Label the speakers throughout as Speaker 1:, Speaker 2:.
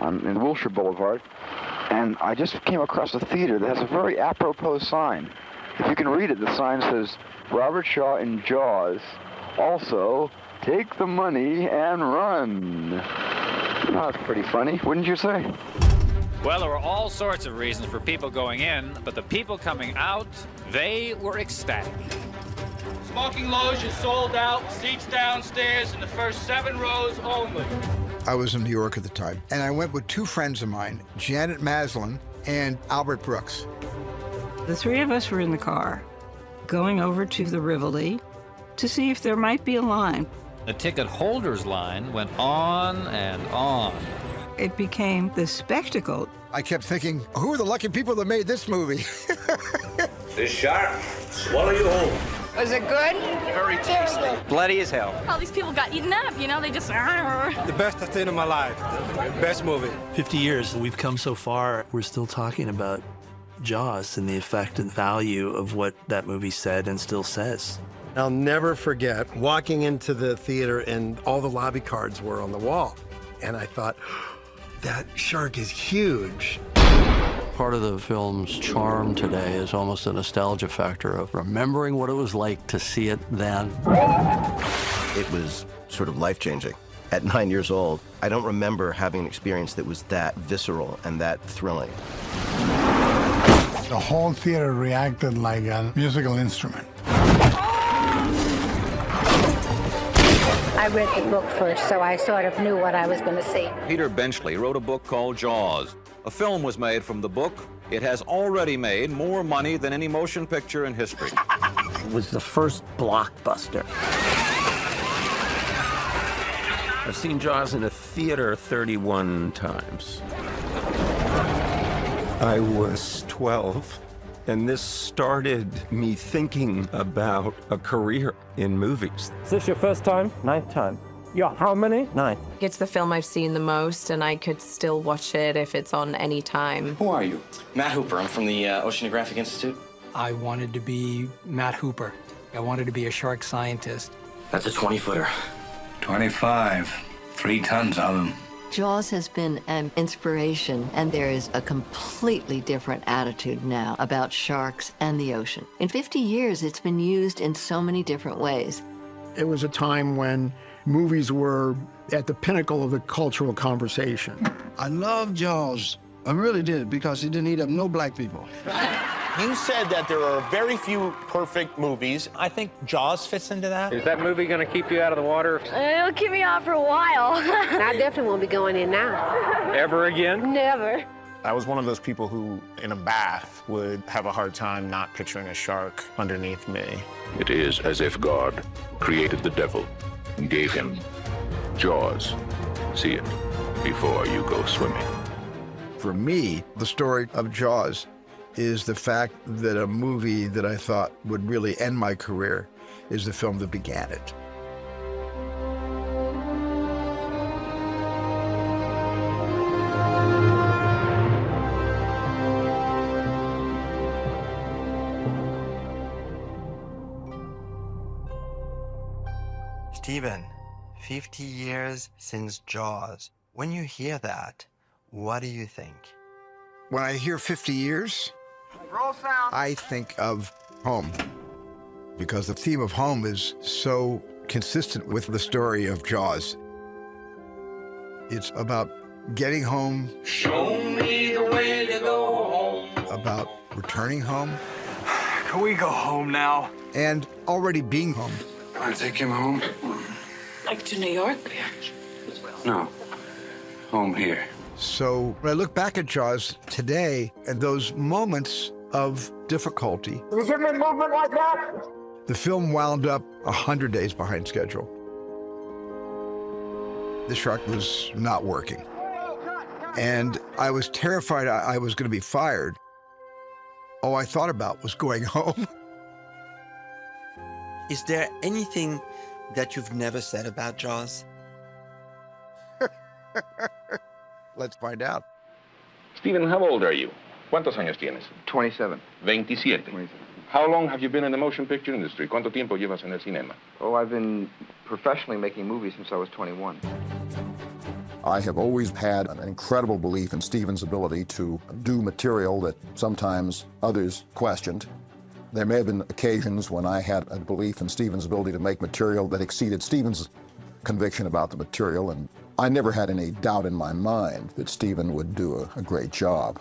Speaker 1: in Wilshire Boulevard, and I just came across a theater that has a very apropos sign. If you can read it, the sign says, Robert Shaw in Jaws. Also, take the money and run. Oh, that's pretty funny, wouldn't you say?
Speaker 2: Well, there were all sorts of reasons for people going in, but the people coming out, they were ecstatic.
Speaker 3: Smoking loge is sold out, seats downstairs in the first 7 rows only.
Speaker 4: I was in New York at the time, and I went with 2 friends of mine, Janet Maslin and Albert Brooks.
Speaker 5: The 3 of us were in the car, going over to the Rivoli to see if there might be a line.
Speaker 2: The ticket holders line went on and on.
Speaker 5: It became this spectacle.
Speaker 4: I kept thinking, who are the lucky people that made this movie?
Speaker 6: This shark, swallow you whole.
Speaker 7: Was it good?
Speaker 3: Very tasty.
Speaker 2: Bloody as hell.
Speaker 8: All these people got eaten up, you know, they just...
Speaker 3: The best I've seen in my life. Best movie.
Speaker 9: 50 years, we've come so far, we're still talking about Jaws and the effect and value of what that movie said and still says.
Speaker 10: I'll never forget walking into the theater and all the lobby cards were on the wall. And I thought, that shark is huge.
Speaker 11: Part of the film's charm today is almost a nostalgia factor of remembering what it was like to see it then.
Speaker 12: It was sort of life-changing. At 9 years old, I don't remember having an experience that was that visceral and that thrilling.
Speaker 4: The whole theater reacted like a musical instrument.
Speaker 13: I read the book first, so I sort of knew what I was going to see.
Speaker 14: Peter Benchley wrote a book called Jaws. A film was made from the book. It has already made more money than any motion picture in history.
Speaker 15: It was the first blockbuster.
Speaker 16: I've seen Jaws in a theater 31 times. I was 12, and this started me thinking about a career in movies.
Speaker 17: Is this your first time? 9th time. Yeah, how many? 9.
Speaker 18: It's the film I've seen the most, and I could still watch it if it's on any time.
Speaker 19: Who are you? Matt Hooper. I'm from the Oceanographic Institute.
Speaker 20: I wanted to be Matt Hooper. I wanted to be a shark scientist.
Speaker 19: That's a 20-footer.
Speaker 6: 25. 3 tons of them.
Speaker 3: Jaws has been an inspiration, and there is a completely different attitude now about sharks and the ocean. In 50 years, it's been used in so many different ways.
Speaker 10: It was a time when movies were at the pinnacle of the cultural conversation.
Speaker 7: I love Jaws. I really did, because he didn't eat up no black people.
Speaker 5: You said that there are very few perfect movies. I think Jaws fits into that.
Speaker 2: Is that movie going to keep you out of the water?
Speaker 8: It'll keep me out for a while.
Speaker 13: I definitely won't be going in now.
Speaker 2: Ever again?
Speaker 13: Never.
Speaker 5: I was one of those people who, in a bath, would have a hard time not picturing a shark underneath me.
Speaker 17: It is as if God created the devil and gave him jaws. See it before you go swimming.
Speaker 4: For me, the story of Jaws is the fact that a movie that I thought would really end my career is the film that began it.
Speaker 9: Steven, 50 years since Jaws. When you hear that, what do you think?
Speaker 4: When I hear 50 years, I think of home, because the theme of home is so consistent with the story of Jaws. It's about getting home.
Speaker 6: Show me the way to go home.
Speaker 4: About returning home.
Speaker 7: Can we go home now?
Speaker 4: And already being home.
Speaker 7: Want to take him home?
Speaker 8: Like to New York?
Speaker 7: No. Home here.
Speaker 4: So when I look back at Jaws today and those moments of difficulty,
Speaker 7: You give me a movement like that?
Speaker 4: the film wound up 100 days behind schedule. The shark was not working. And I was terrified I was going to be fired. All I thought about was going home.
Speaker 9: Is there anything that you've never said about Jaws?
Speaker 4: Let's find out.
Speaker 17: Steven, how old are you? ¿Cuántos años tienes?
Speaker 1: 27.
Speaker 17: 27.
Speaker 1: 27.
Speaker 17: How long have you been in the motion picture industry? ¿Cuánto tiempo llevas en el cinema?
Speaker 1: Oh, I've been professionally making movies since I was 21.
Speaker 21: I have always had an incredible belief in Steven's ability to do material that sometimes others questioned. There may have been occasions when I had a belief in Steven's ability to make material that exceeded Steven's conviction about the material, and I never had any doubt in my mind that Steven would do a great job.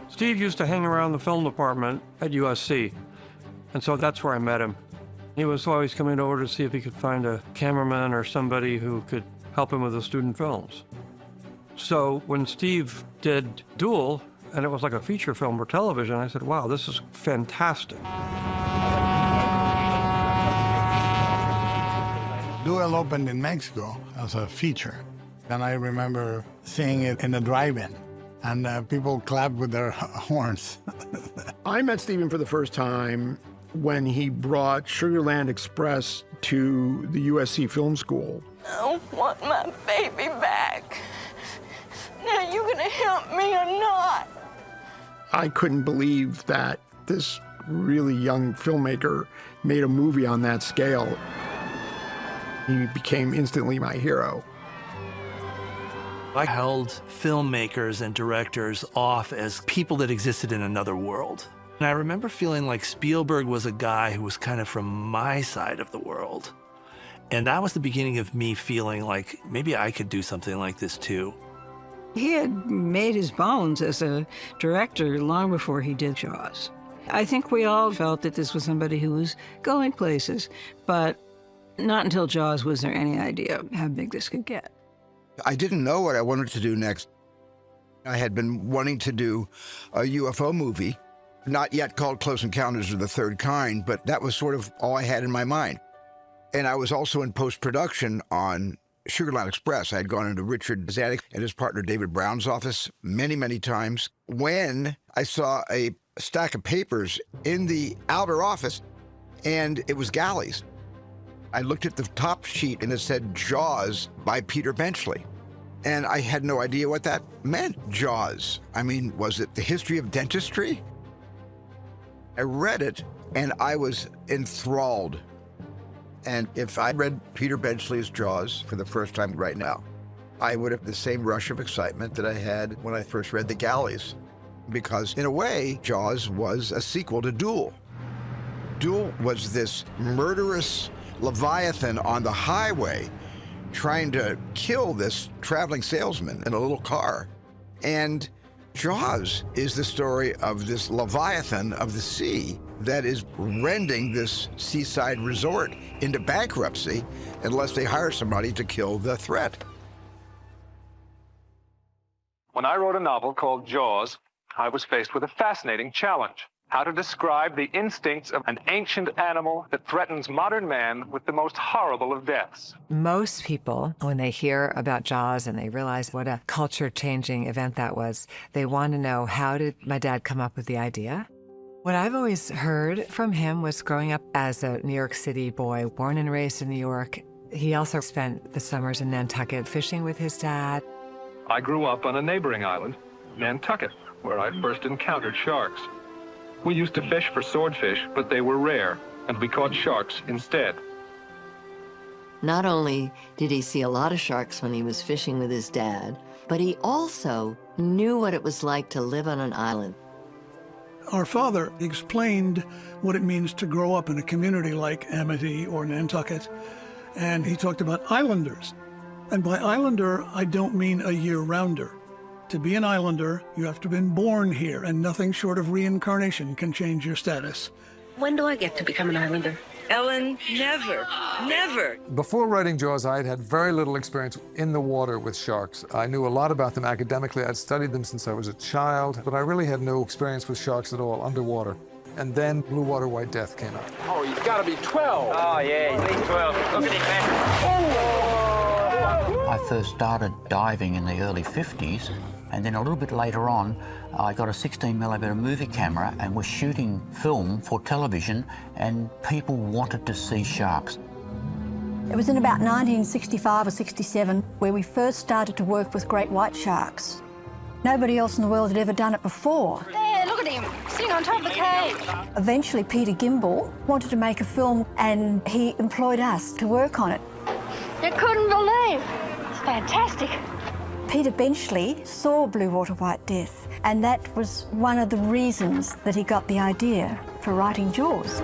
Speaker 22: Steve used to hang around the film department at USC, and so that's where I met him. He was always coming over to see if he could find a cameraman or somebody who could help him with the student films. So when Steve did Duel, and it was like a feature film for television, I said, wow, this is fantastic.
Speaker 23: Duel opened in Mexico as a feature, and I remember seeing it in the drive-in, and people clapped with their horns.
Speaker 24: I met Steven for the first time when he brought Sugarland Express to the USC Film School.
Speaker 25: I want my baby back. Now, you gonna help me or not?
Speaker 24: I couldn't believe that this really young filmmaker made a movie on that scale. He became instantly my hero.
Speaker 9: I held filmmakers and directors off as people that existed in another world. And I remember feeling like Spielberg was a guy who was kind of from my side of the world. And that was the beginning of me feeling like maybe I could do something like this too.
Speaker 5: He had made his bones as a director long before he did Jaws. I think we all felt that this was somebody who was going places, but not until Jaws was there any idea how big this could get.
Speaker 4: I didn't know what I wanted to do next. I had been wanting to do a UFO movie, not yet called Close Encounters of the Third Kind, but that was sort of all I had in my mind. And I was also in post-production on Sugarland Express. I had gone into Richard Zanuck and his partner David Brown's office many, many times when I saw a stack of papers in the outer office, and it was Galleys. I looked at the top sheet and it said Jaws by Peter Benchley. And I had no idea what that meant, Jaws. I mean, was it the history of dentistry? I read it and I was enthralled. And if I read Peter Benchley's Jaws for the first time right now, I would have the same rush of excitement that I had when I first read The Galleys. Because in a way, Jaws was a sequel to Duel. Duel was this murderous Leviathan on the highway trying to kill this traveling salesman in a little car. And Jaws is the story of this Leviathan of the sea that is rending this seaside resort into bankruptcy unless they hire somebody to kill the threat.
Speaker 26: When I wrote a novel called Jaws, I was faced with a fascinating challenge: how to describe the instincts of an ancient animal that threatens modern man with the most horrible of deaths.
Speaker 27: Most people, when they hear about Jaws and they realize what a culture-changing event that was, they want to know, how did my dad come up with the idea? What I've always heard from him was growing up as a New York City boy, born and raised in New York. He also spent the summers in Nantucket fishing with his dad.
Speaker 26: I grew up on a neighboring island, Nantucket, where I first encountered sharks. We used to fish for swordfish, but they were rare, and we caught sharks instead.
Speaker 3: Not only did he see a lot of sharks when he was fishing with his dad, but he also knew what it was like to live on an island.
Speaker 28: Our father explained what it means to grow up in a community like Amity or Nantucket, and he talked about islanders. And by islander, I don't mean a year-rounder. To be an islander, you have to have been born here, and nothing short of reincarnation can change your status.
Speaker 29: When do I get to become an islander? Ellen, never, never.
Speaker 30: Before writing Jaws, I had had very little experience in the water with sharks. I knew a lot about them academically. I'd studied them since I was a child, but I really had no experience with sharks at all underwater. And then Blue Water White Death came out.
Speaker 26: Oh, he's got to be 12.
Speaker 19: Oh, yeah, he's 12. Look at him, man.
Speaker 15: I first started diving in the early 50s, and then a little bit later on, I got a 16mm movie camera and was shooting film for television, and people wanted to see sharks.
Speaker 13: It was in about 1965 or 67 where we first started to work with great white sharks. Nobody else in the world had ever done it before.
Speaker 8: There, look at him, sitting on top of the cage.
Speaker 13: Eventually, Peter Gimbel wanted to make a film, and he employed us to work on it.
Speaker 8: You couldn't believe fantastic.
Speaker 13: Peter Benchley saw Blue Water White Death, and that was one of the reasons that he got the idea for writing Jaws.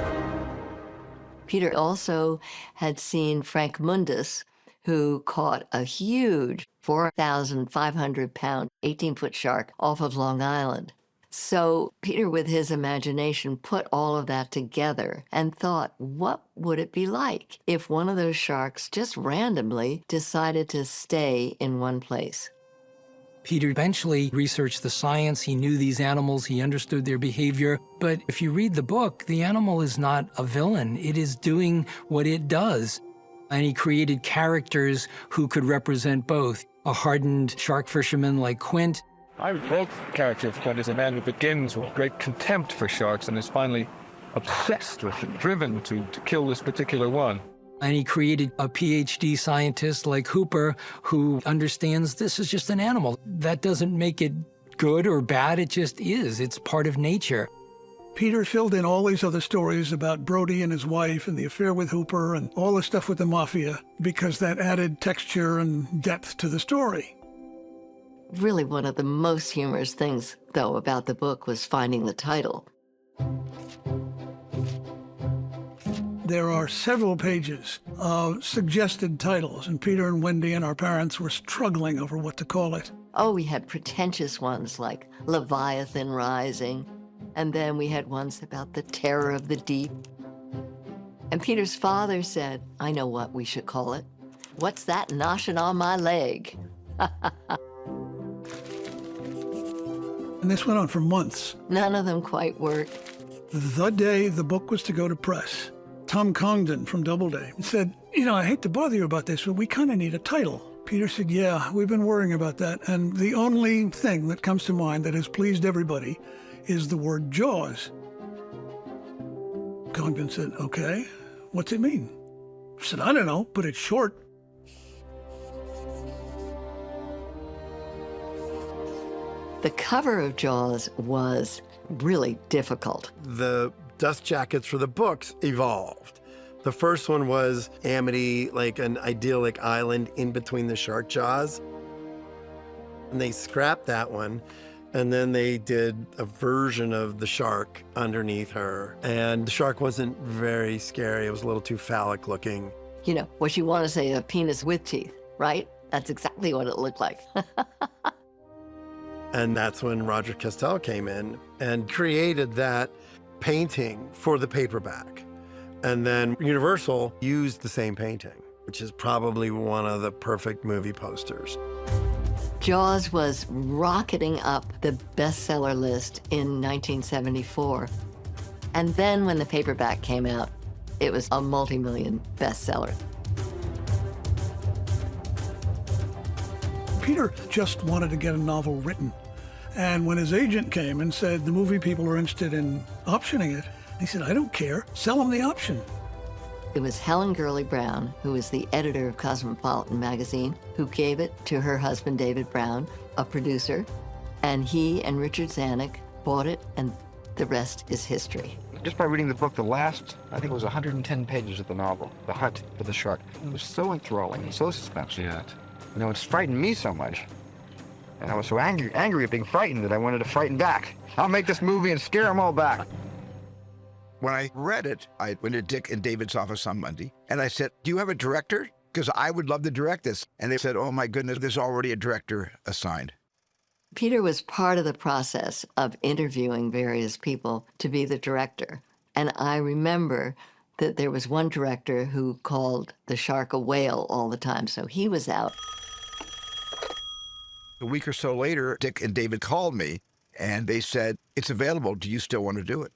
Speaker 3: Peter also had seen Frank Mundus, who caught a huge 4,500-pound, 18-foot shark off of Long Island. So Peter, with his imagination, put all of that together and thought, what would it be like if one of those sharks just randomly decided to stay in one place?
Speaker 2: Peter Benchley researched the science. He knew these animals. He understood their behavior. But if you read the book, the animal is not a villain. It is doing what it does. And he created characters who could represent both. A hardened shark fisherman like Quint.
Speaker 26: I wrote the character of Quint as a man who begins with great contempt for sharks and is finally obsessed with and driven to kill this particular one.
Speaker 2: And he created a PhD scientist like Hooper who understands this is just an animal. That doesn't make it good or bad, it just is. It's part of nature.
Speaker 28: Peter filled in all these other stories about Brody and his wife and the affair with Hooper and all the stuff with the mafia because that added texture and depth to the story.
Speaker 3: Really, one of the most humorous things, though, about the book was finding the title.
Speaker 28: There are several pages of suggested titles, and Peter and Wendy and our parents were struggling over what to call it.
Speaker 3: Oh, we had pretentious ones like Leviathan Rising, and then we had ones about the terror of the deep. And Peter's father said, I know what we should call it. What's that noshing on my leg?
Speaker 28: And this went on for months.
Speaker 3: None of them quite worked.
Speaker 28: The day the book was to go to press, Tom Congdon from Doubleday said, I hate to bother you about this, but we kind of need a title. Peter said, yeah, we've been worrying about that. And the only thing that comes to mind that has pleased everybody is the word Jaws. Congdon said, okay, what's it mean? I said, I don't know, but it's short.
Speaker 3: The cover of Jaws was really difficult.
Speaker 6: The dust jackets for the books evolved. The first one was Amity, like an idyllic island in between the shark jaws. And they scrapped that one, and then they did a version of the shark underneath her. And the shark wasn't very scary. It was a little too phallic looking.
Speaker 3: What you want to say, a penis with teeth, right? That's exactly what it looked like.
Speaker 6: And that's when Roger Castell came in and created that painting for the paperback. And then Universal used the same painting, which is probably one of the perfect movie posters.
Speaker 3: Jaws was rocketing up the bestseller list in 1974. And then when the paperback came out, it was a multi-million bestseller.
Speaker 28: Peter just wanted to get a novel written. And when his agent came and said, the movie people are interested in optioning it, he said, I don't care, sell them the option.
Speaker 3: It was Helen Gurley Brown, who was the editor of Cosmopolitan magazine, who gave it to her husband, David Brown, a producer, and he and Richard Zanuck bought it, and the rest is history.
Speaker 1: Just by reading the book, the last, I think it was 110 pages of the novel, The Hunt for the Shark, it was so enthralling and so suspenseful.
Speaker 7: Yeah.
Speaker 1: It's frightened me so much. And I was so angry at being frightened that I wanted to frighten back. I'll make this movie and scare them all back.
Speaker 4: When I read it, I went to Dick and David's office on Monday, and I said, do you have a director? Because I would love to direct this. And they said, oh my goodness, there's already a director assigned.
Speaker 3: Peter was part of the process of interviewing various people to be the director. And I remember that there was one director who called the shark a whale all the time, so he was out.
Speaker 4: A week or so later, Dick and David called me, and they said, it's available. Do you still want to do it?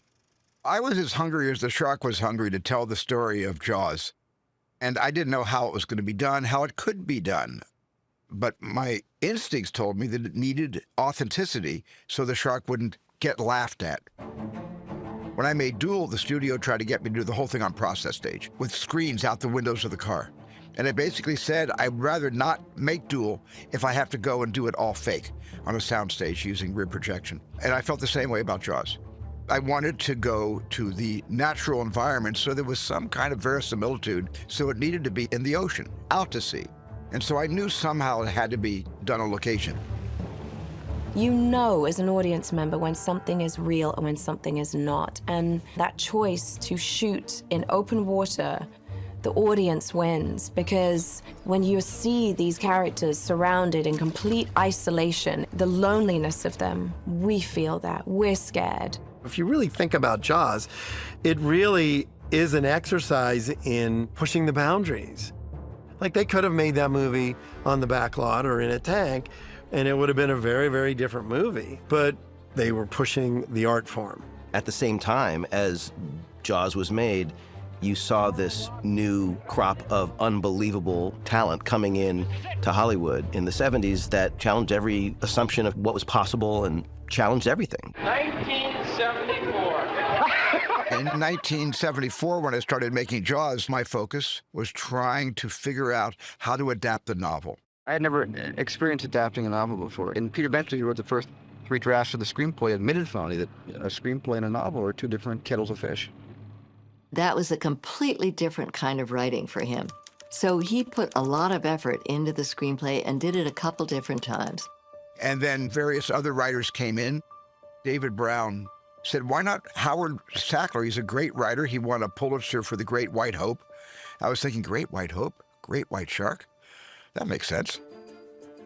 Speaker 4: I was as hungry as the shark was hungry to tell the story of Jaws. And I didn't know how it was going to be done, how it could be done. But my instincts told me that it needed authenticity so the shark wouldn't get laughed at. When I made Duel, the studio tried to get me to do the whole thing on process stage with screens out the windows of the car. And I basically said I'd rather not make Duel if I have to go and do it all fake on a soundstage using rear projection. And I felt the same way about Jaws. I wanted to go to the natural environment so there was some kind of verisimilitude, so it needed to be in the ocean, out to sea. And so I knew somehow it had to be done on location.
Speaker 7: You know as an audience member when something is real and when something is not. And that choice to shoot in open water, the audience wins, because when you see these characters surrounded in complete isolation, the loneliness of them, we feel that. We're scared.
Speaker 6: If you really think about Jaws, it really is an exercise in pushing the boundaries. Like, they could have made that movie on the back lot or in a tank, and it would have been a very, very different movie. But they were pushing the art form.
Speaker 10: At the same time as Jaws was made, you saw this new crop of unbelievable talent coming in to Hollywood in the 70s that challenged every assumption of what was possible and challenged everything.
Speaker 19: 1974.
Speaker 4: In 1974, when I started making Jaws, my focus was trying to figure out how to adapt the novel.
Speaker 1: I had never experienced adapting a novel before. And Peter Benchley, who wrote the first 3 drafts of the screenplay, admitted finally that a screenplay and a novel are 2 different kettles of fish.
Speaker 3: That was a completely different kind of writing for him. So he put a lot of effort into the screenplay and did it a couple different times.
Speaker 4: And then various other writers came in. David Brown said, why not Howard Sackler? He's a great writer. He won a Pulitzer for The Great White Hope. I was thinking, Great White Hope? Great White Shark? That makes sense.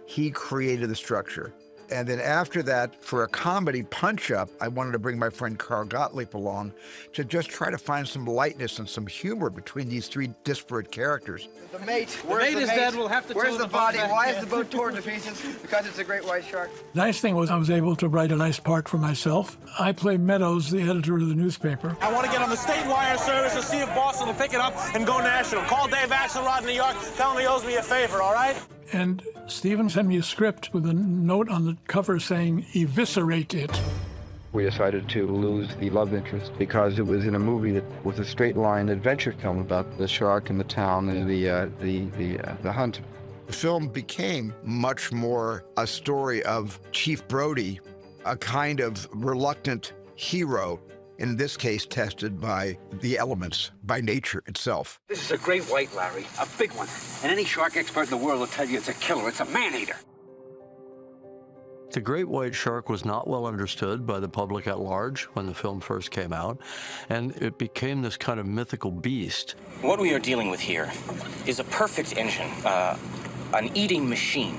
Speaker 4: He created the structure. And then after that, for a comedy punch-up, I wanted to bring my friend Carl Gottlieb along to just try to find some lightness and some humor between these 3 disparate characters.
Speaker 11: The mate. Where's the mate? Dead. We'll have to Where's the body? Why is the boat torn to pieces? Because it's a great white shark.
Speaker 28: Nice thing was I was able to write a nice part for myself. I play Meadows, the editor of the newspaper.
Speaker 12: I want to get on the state wire service and see if Boston will pick it up and go national. Call Dave Axelrod in New York. Tell him he owes me a favor, all right?
Speaker 28: And Stephen sent me a script with a note on the cover saying, eviscerate it.
Speaker 1: We decided to lose the love interest because it was in a movie that was a straight-line adventure film about the shark and the town and the hunt.
Speaker 4: The film became much more a story of Chief Brody, a kind of reluctant hero, in this case tested by the elements, by nature itself.
Speaker 14: This is a great white, Larry, a big one. And any shark expert in the world will tell you it's a killer, it's a man-eater.
Speaker 16: The great white shark was not well understood by the public at large when the film first came out, and it became this kind of mythical beast.
Speaker 17: What we are dealing with here is a perfect engine, an eating machine.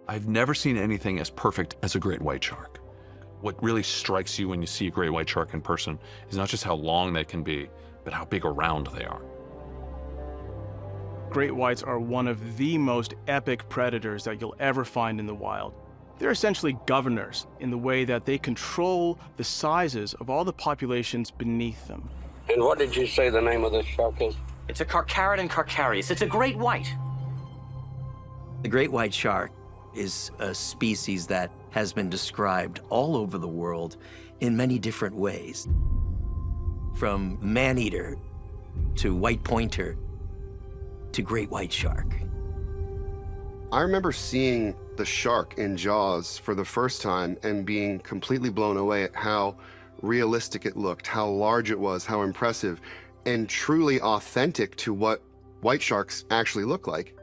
Speaker 18: I've never seen anything as perfect as a great white shark. What really strikes you when you see a great white shark in person is not just how long they can be, but how big around they are.
Speaker 20: Great whites are one of the most epic predators that you'll ever find in the wild. They're essentially governors in the way that they control the sizes of all the populations beneath them.
Speaker 14: And what did you say the name of this shark is?
Speaker 17: It's a Carcharodon carcharias. It's a great white.
Speaker 21: The great white shark is a species that has been described all over the world in many different ways. From man-eater to white pointer to great white shark.
Speaker 31: I remember seeing the shark in Jaws for the first time and being completely blown away at how realistic it looked, how large it was, how impressive, and truly authentic to what white sharks actually look like.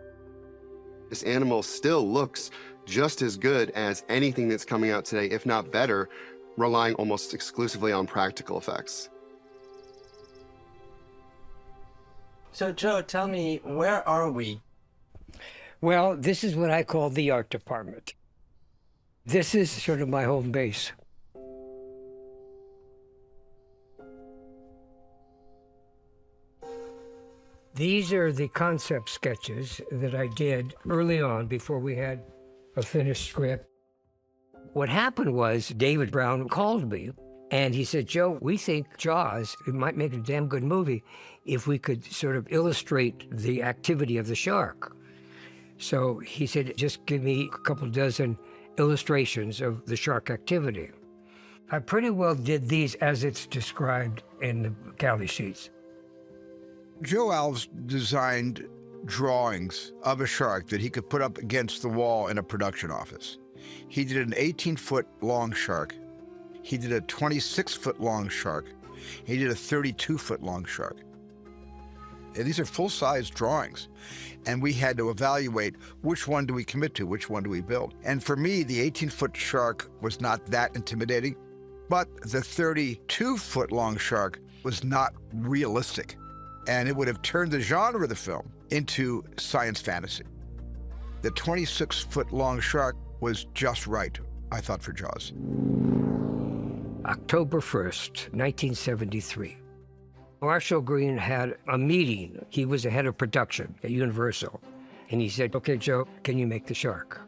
Speaker 31: This animal still looks just as good as anything that's coming out today, if not better, relying almost exclusively on practical effects.
Speaker 32: So Joe, tell me, where are we?
Speaker 33: Well, this is what I call the art department. This is sort of my home base. These are the concept sketches that I did early on before we had a finished script. What happened was David Brown called me and he said, Joe, we think Jaws, it might make a damn good movie if we could sort of illustrate the activity of the shark. So he said, just give me a couple dozen illustrations of the shark activity. I pretty well did these as it's described in the galley sheets.
Speaker 4: Joe Alves designed drawings of a shark that he could put up against the wall in a production office. He did an 18-foot long shark. He did a 26-foot long shark. He did a 32-foot long shark. And these are full-size drawings. And we had to evaluate which one do we commit to, which one do we build. And for me, the 18-foot shark was not that intimidating, but the 32-foot-long shark was not realistic. And it would have turned the genre of the film into science fantasy. The 26-foot-long shark was just right, I thought, for Jaws.
Speaker 33: October 1st, 1973. Marshall Green had a meeting. He was the head of production at Universal. And he said, "Okay, Joe, can you make the shark?"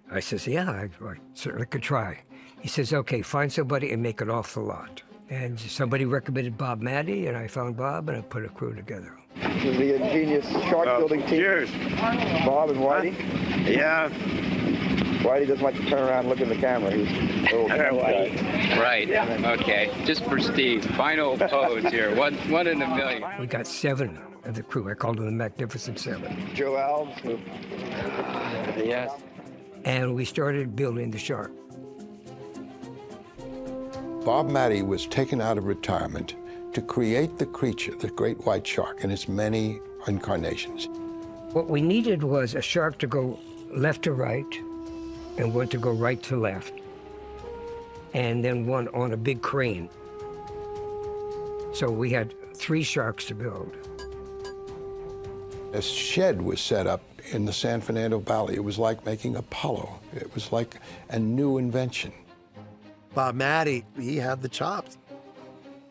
Speaker 33: I says, "Yeah, I certainly could try." He says, "Okay, find somebody and make it off the lot." And somebody recommended Bob Maddy, and I found Bob, and I put a crew together.
Speaker 1: The ingenious shark building team.
Speaker 19: Cheers.
Speaker 1: Bob and Whitey.
Speaker 19: Yeah.
Speaker 1: Whitey doesn't like to turn around and look in the camera. He's a little guy.
Speaker 5: Right. Okay. Just for Steve. Final pose here. One in a million.
Speaker 33: We got 7 of the crew. I called them the Magnificent 7.
Speaker 1: Joe Alves.
Speaker 5: Yes.
Speaker 33: And we started building the shark.
Speaker 8: Bob Maddy was taken out of retirement to create the creature, the great white shark, in its many incarnations.
Speaker 33: What we needed was a shark to go left to right, and one to go right to left, and then one on a big crane. So we had 3 sharks to build.
Speaker 8: A shed was set up in the San Fernando Valley. It was like making Apollo. It was like a new invention.
Speaker 6: Bob Maddy, he had the chops.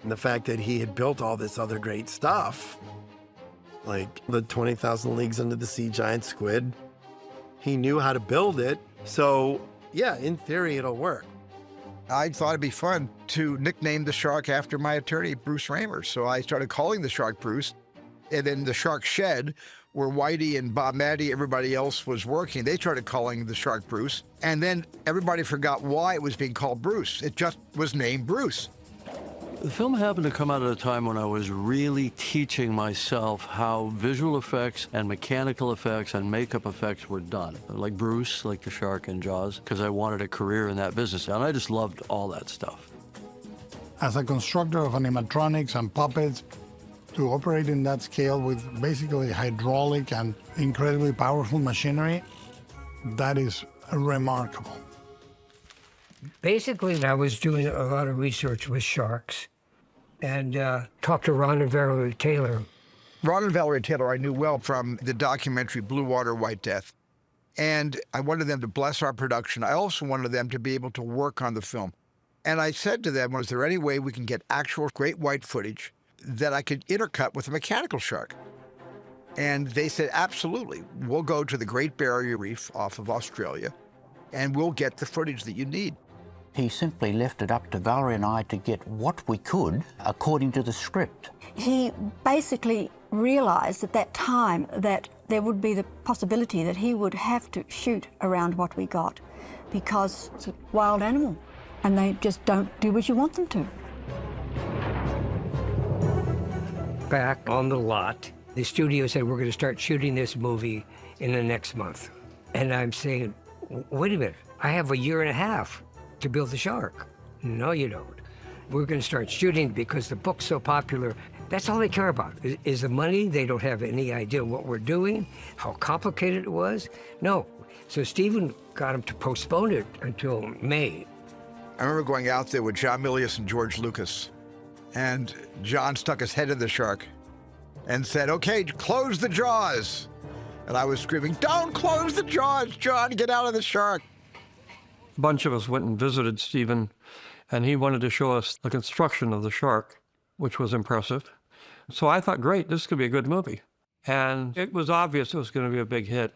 Speaker 6: And the fact that he had built all this other great stuff, like the 20,000 Leagues Under the Sea giant squid, he knew how to build it. So, yeah, in theory, it'll work.
Speaker 4: I thought it'd be fun to nickname the shark after my attorney, Bruce Raymer. So I started calling the shark Bruce. And then the shark shed, where Whitey and Bob Maddy, everybody else was working, they started calling the shark Bruce. And then everybody forgot why it was being called Bruce. It just was named Bruce.
Speaker 16: The film happened to come out at a time when I was really teaching myself how visual effects and mechanical effects and makeup effects were done. Like Bruce, like the shark in Jaws, because I wanted a career in that business. And I just loved all that stuff.
Speaker 28: As a constructor of animatronics and puppets, to operate in that scale with basically hydraulic and incredibly powerful machinery, that is remarkable.
Speaker 33: Basically, I was doing a lot of research with sharks and talked to Ron and Valerie Taylor.
Speaker 4: Ron and Valerie Taylor I knew well from the documentary Blue Water, White Death. And I wanted them to bless our production. I also wanted them to be able to work on the film. And I said to them, is there any way we can get actual great white footage that I could intercut with a mechanical shark? And they said, absolutely. We'll go to the Great Barrier Reef off of Australia, and we'll get the footage that you need.
Speaker 9: He simply left it up to Valerie and I to get what we could according to the script.
Speaker 13: He basically realized at that time that there would be the possibility that he would have to shoot around what we got because it's a wild animal and they just don't do what you want them to.
Speaker 33: Back on the lot, the studio said, we're going to start shooting this movie in the next month. And I'm saying, wait a minute, I have a year and a half to build the shark. No, you don't. We're going to start shooting because the book's so popular. That's all they care about, is the money. They don't have any idea what we're doing, how complicated it was. No. So Stephen got him to postpone it until May.
Speaker 4: I remember going out there with John Milius and George Lucas, and John stuck his head in the shark and said, okay, close the jaws. And I was screaming, don't close the jaws, John, get out of the shark.
Speaker 15: A bunch of us went and visited Stephen, and he wanted to show us the construction of the shark, which was impressive. So I thought, great, this could be a good movie. And it was obvious it was going to be a big hit.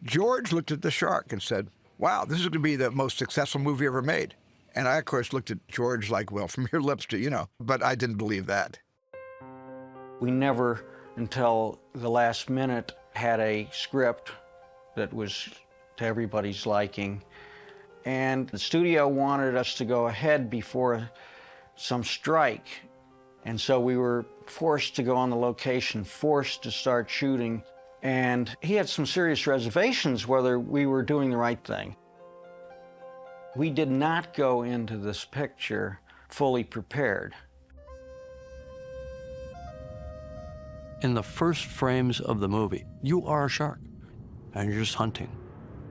Speaker 4: George looked at the shark and said, wow, this is going to be the most successful movie ever made. And I, of course, looked at George like, well, from your lips to, you know, but I didn't believe that.
Speaker 22: We never, until the last minute, had a script that was to everybody's liking. And the studio wanted us to go ahead before some strike. And so we were forced to go on the location, forced to start shooting. And he had some serious reservations whether we were doing the right thing. We did not go into this picture fully prepared.
Speaker 16: In the first frames of the movie, you are a shark, and you're just hunting.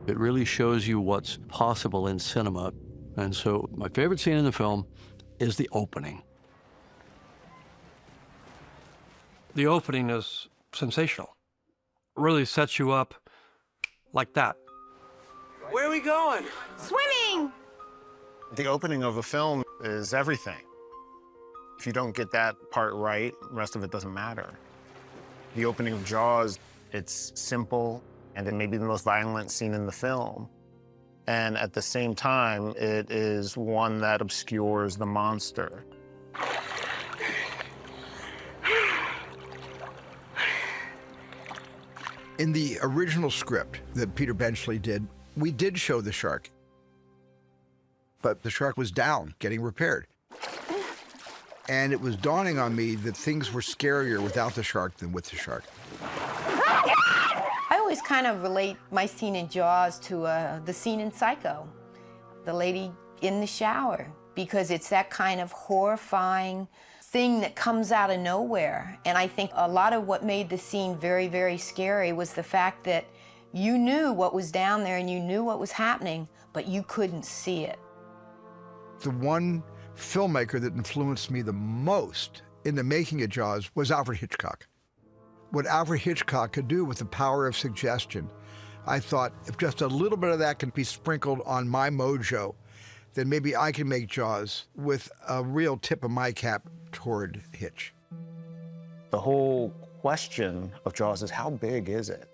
Speaker 16: It really shows you what's possible in cinema. And so my favorite scene in the film is the opening.
Speaker 15: The opening is sensational. It really sets you up like that.
Speaker 32: Where are we going?
Speaker 2: Swimming!
Speaker 3: The opening of a film is everything. If you don't get that part right, the rest of it doesn't matter. The opening of Jaws, it's simple, and it may be the most violent scene in the film. And at the same time, it is one that obscures the monster.
Speaker 4: In the original script that Peter Benchley did, we did show the shark. But the shark was down, getting repaired. And it was dawning on me that things were scarier without the shark than with the shark.
Speaker 2: I always kind of relate my scene in Jaws to the scene in Psycho, the lady in the shower, because it's that kind of horrifying thing that comes out of nowhere. And I think a lot of what made the scene very, very scary was the fact that you knew what was down there and you knew what was happening, but you couldn't see it.
Speaker 4: The one filmmaker that influenced me the most in the making of Jaws was Alfred Hitchcock. What Alfred Hitchcock could do with the power of suggestion, I thought if just a little bit of that can be sprinkled on my mojo, then maybe I can make Jaws with a real tip of my cap toward Hitch.
Speaker 3: The whole question of Jaws is, how big is it?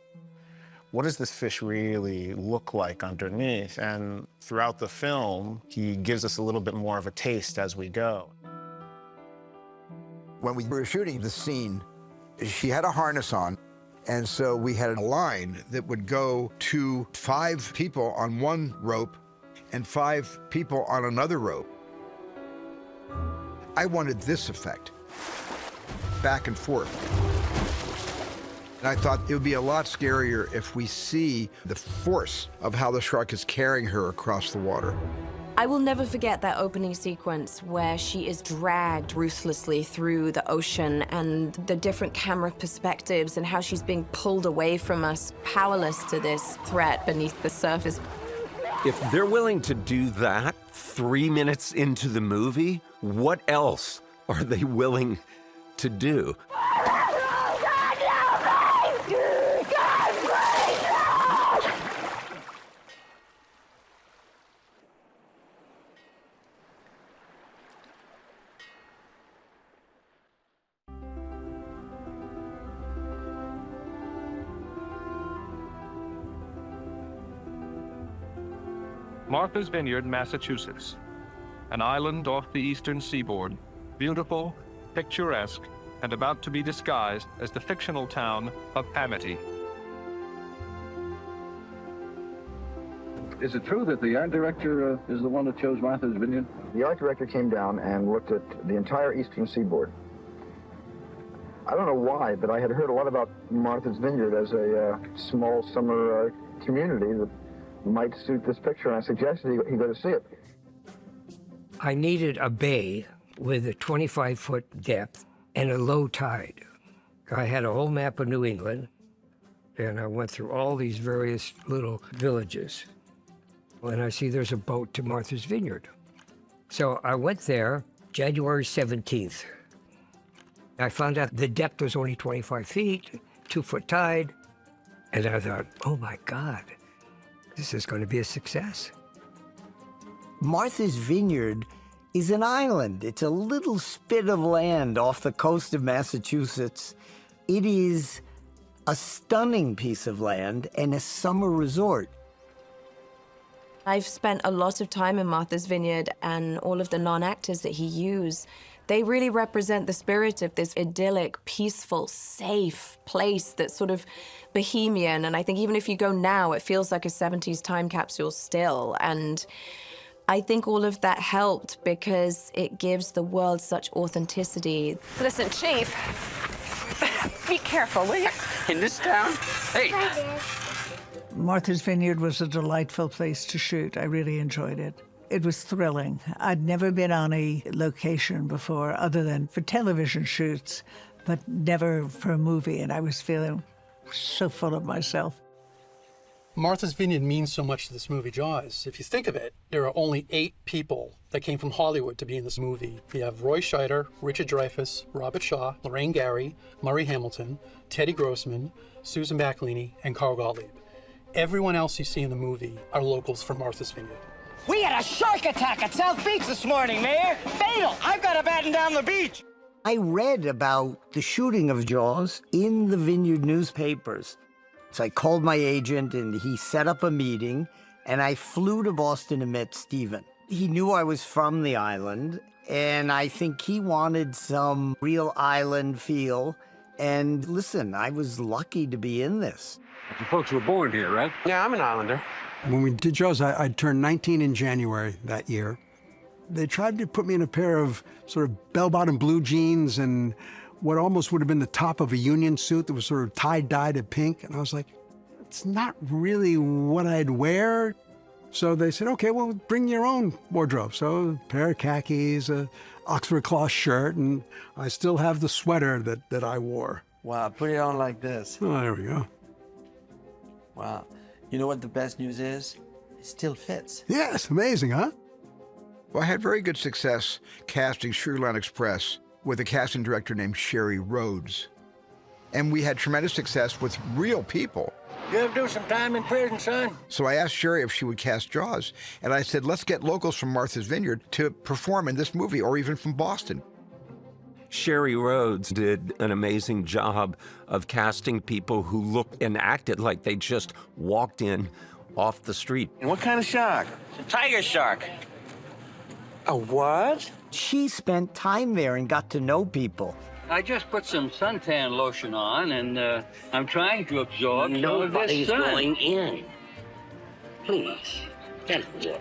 Speaker 3: What does this fish really look like underneath? And throughout the film, he gives us a little bit more of a taste as we go.
Speaker 4: When we were shooting the scene, she had a harness on, and so we had a line that would go to 5 people on one rope and 5 people on another rope. I wanted this effect, back and forth. And I thought it would be a lot scarier if we see the force of how the shark is carrying her across the water.
Speaker 7: I will never forget that opening sequence where she is dragged ruthlessly through the ocean and the different camera perspectives and how she's being pulled away from us, powerless to this threat beneath the surface.
Speaker 10: If they're willing to do that 3 minutes into the movie, what else are they willing to do?
Speaker 11: Martha's Vineyard, Massachusetts, an island off the eastern seaboard, beautiful, picturesque, and about to be disguised as the fictional town of Amity.
Speaker 12: Is it true that the art director is the one that chose Martha's Vineyard?
Speaker 1: The art director came down and looked at the entire eastern seaboard. I don't know why, but I had heard a lot about Martha's Vineyard as a small summer community that might suit this picture, and I suggested he go to see it.
Speaker 33: I needed a bay with a 25-foot depth and a low tide. I had a whole map of New England, and I went through all these various little villages. And I see there's a boat to Martha's Vineyard. So I went there January 17th. I found out the depth was only 25 feet, 2-foot tide, and I thought, oh my God, this is going to be a success.
Speaker 23: Martha's Vineyard is an island. It's a little spit of land off the coast of Massachusetts. It is a stunning piece of land and a summer resort.
Speaker 7: I've spent a lot of time in Martha's Vineyard, and all of the non-actors that he used, they really represent the spirit of this idyllic, peaceful, safe place that's sort of bohemian. And I think even if you go now, it feels like a 70s time capsule still. And I think all of that helped because it gives the world such authenticity.
Speaker 2: Listen, Chief, be careful, will you?
Speaker 14: In this town? Hey.
Speaker 24: Martha's Vineyard was a delightful place to shoot. I really enjoyed it. It was thrilling. I'd never been on a location before other than for television shoots, but never for a movie, and I was feeling so full of myself.
Speaker 5: Martha's Vineyard means so much to this movie, Jaws. If you think of it, there are only 8 people that came from Hollywood to be in this movie. You have Roy Scheider, Richard Dreyfuss, Robert Shaw, Lorraine Gary, Murray Hamilton, Teddy Grossman, Susan Backlinie, and Carl Gottlieb. Everyone else you see in the movie are locals from Martha's Vineyard.
Speaker 8: We had a shark attack at South Beach this morning, Mayor. Fatal. I've got to batten down the beach.
Speaker 23: I read about the shooting of Jaws in the Vineyard newspapers. So I called my agent, and he set up a meeting, and I flew to Boston to meet Stephen. He knew I was from the island, and I think he wanted some real island feel. And listen, I was lucky to be in this.
Speaker 14: You folks were born here, right?
Speaker 17: Yeah, I'm an islander. When we did Jaws, I turned 19 in January that year. They tried to put me in a pair of sort of bell-bottom blue jeans and what almost would have been the top of a union suit that was sort of tie-dyed in pink. And I was like, it's not really what I'd wear. So they said, okay, well, bring your own wardrobe. So a pair of khakis, a Oxford cloth shirt, and I still have the sweater that I wore.
Speaker 18: Wow, put it on like this.
Speaker 17: Oh, there we go.
Speaker 18: Wow. You know what the best news is? It still fits.
Speaker 4: Yes, amazing, huh? Well, I had very good success casting Sugarland Express with a casting director named Sherry Rhodes. And we had tremendous success with real people.
Speaker 8: You ever do some time in prison, son?
Speaker 4: So I asked Sherry if she would cast Jaws, and I said, let's get locals from Martha's Vineyard to perform in this movie, or even from Boston.
Speaker 10: Sherry Rhodes did an amazing job of casting people who looked and acted like they just walked in off the street.
Speaker 8: What kind of shark? It's a tiger shark.
Speaker 23: A what? She spent time there and got to know people.
Speaker 19: I just put some suntan lotion on, and I'm trying to absorb some of this sun.
Speaker 8: Going in. Please, get there.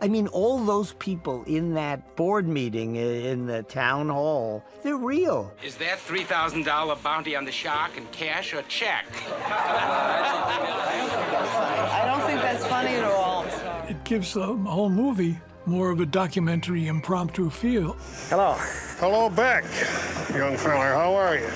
Speaker 23: I mean, all those people in that board meeting in the town hall, they're real.
Speaker 14: Is that $3,000 bounty on the shark in cash or check?
Speaker 20: I don't think that's funny at all.
Speaker 28: It gives the whole movie more of a documentary, impromptu feel.
Speaker 21: Hello. Hello, Beck. Young fella, how are you?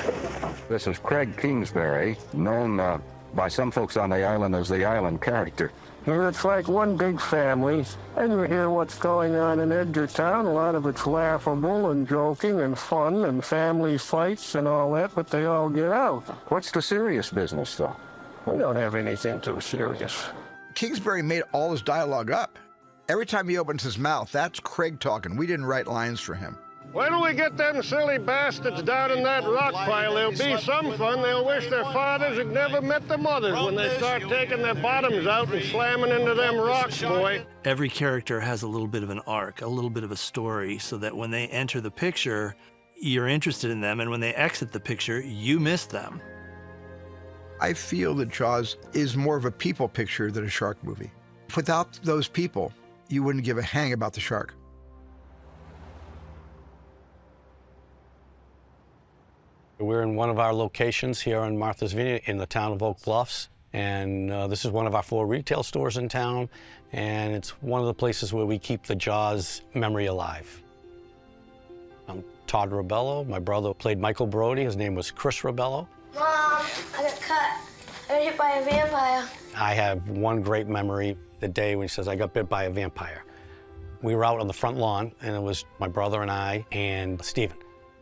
Speaker 20: This is Craig Kingsbury, known by some folks on the island as the island character. It's like one big family, and you hear what's going on in Edgartown. A lot of it's laughable and joking and fun and family fights and all that, but they all get out. What's the serious business, though? We don't have anything too serious.
Speaker 4: Kingsbury made all his dialogue up. Every time he opens his mouth, that's Craig talking. We didn't write lines for him.
Speaker 21: When we get them silly bastards down in that rock pile, there'll be some fun. They'll wish their fathers had never met their mothers when they start taking their bottoms out and slamming into them rocks, boy.
Speaker 16: Every character has a little bit of an arc, a little bit of a story, so that when they enter the picture, you're interested in them, and when they exit the picture, you miss them.
Speaker 4: I feel that Jaws is more of a people picture than a shark movie. Without those people, you wouldn't give a hang about the shark.
Speaker 21: We're in one of our locations here in Martha's Vineyard in the town of Oak Bluffs, and this is one of our 4 retail stores in town, and it's one of the places where we keep the Jaws memory alive. I'm Todd Rebello. My brother played Michael Brody. His name was Chris Rebello.
Speaker 25: Mom, I got cut. I got hit by a vampire.
Speaker 21: I have one great memory, the day when he says, I got bit by a vampire. We were out on the front lawn, and it was my brother and I and Stephen.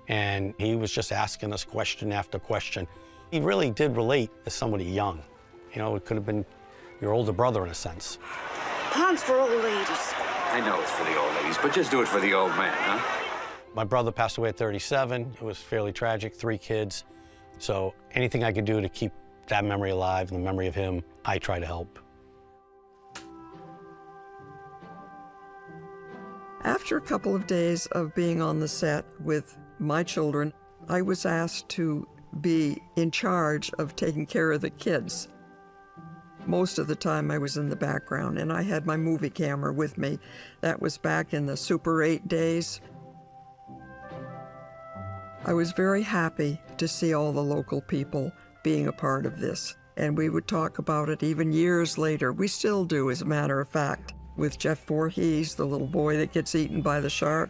Speaker 21: And he was just asking us question after question. He really did relate as somebody young. You know, it could have been your older brother in a sense.
Speaker 25: Pond's for old ladies.
Speaker 14: I know it's for the old ladies, but just do it for the old man, huh?
Speaker 21: My brother passed away at 37. It was fairly tragic, 3 kids. So anything I could do to keep that memory alive and the memory of him, I try to help.
Speaker 26: After a couple of days of being on the set with my children, I was asked to be in charge of taking care of the kids. Most of the time I was in the background, and I had my movie camera with me. That was back in the Super 8 days. I was very happy to see all the local people being a part of this, and we would talk about it even years later. We still do, as a matter of fact. with Jeff Voorhees, the little boy that gets eaten by the shark.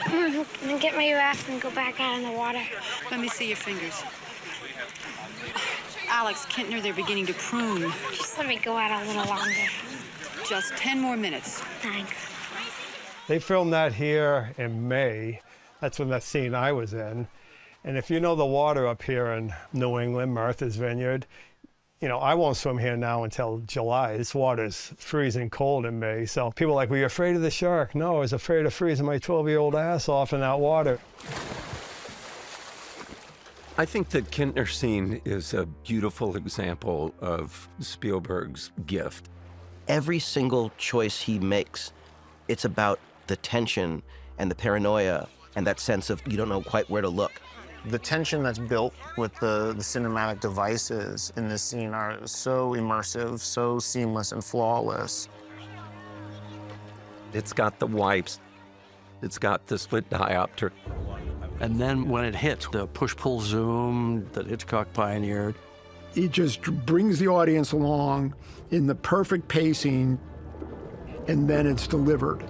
Speaker 25: I'm gonna get my raft and go back out in the water.
Speaker 3: Let me see your fingers. Alex, Kintner, they're beginning to prune.
Speaker 25: Just let me go out a little longer.
Speaker 3: Just 10 more minutes.
Speaker 25: Thanks.
Speaker 6: They filmed that here in May. That's when that scene I was in. And if you know the water up here in New England, Martha's Vineyard, you know, I won't swim here now until July. This water's freezing cold in May. So people are like, were you afraid of the shark? No, I was afraid of freezing my 12-year-old ass off in that water.
Speaker 10: I think the Kintner scene is a beautiful example of Spielberg's gift.
Speaker 9: Every single choice he makes, it's about the tension and the paranoia and that sense of you don't know quite where to look.
Speaker 11: The tension that's built with the cinematic devices in this scene are so immersive, so seamless and flawless.
Speaker 10: It's got the wipes. It's got the split diopter.
Speaker 16: And then when it hits, the push-pull zoom that Hitchcock pioneered.
Speaker 28: It just brings the audience along in the perfect pacing, and then it's delivered.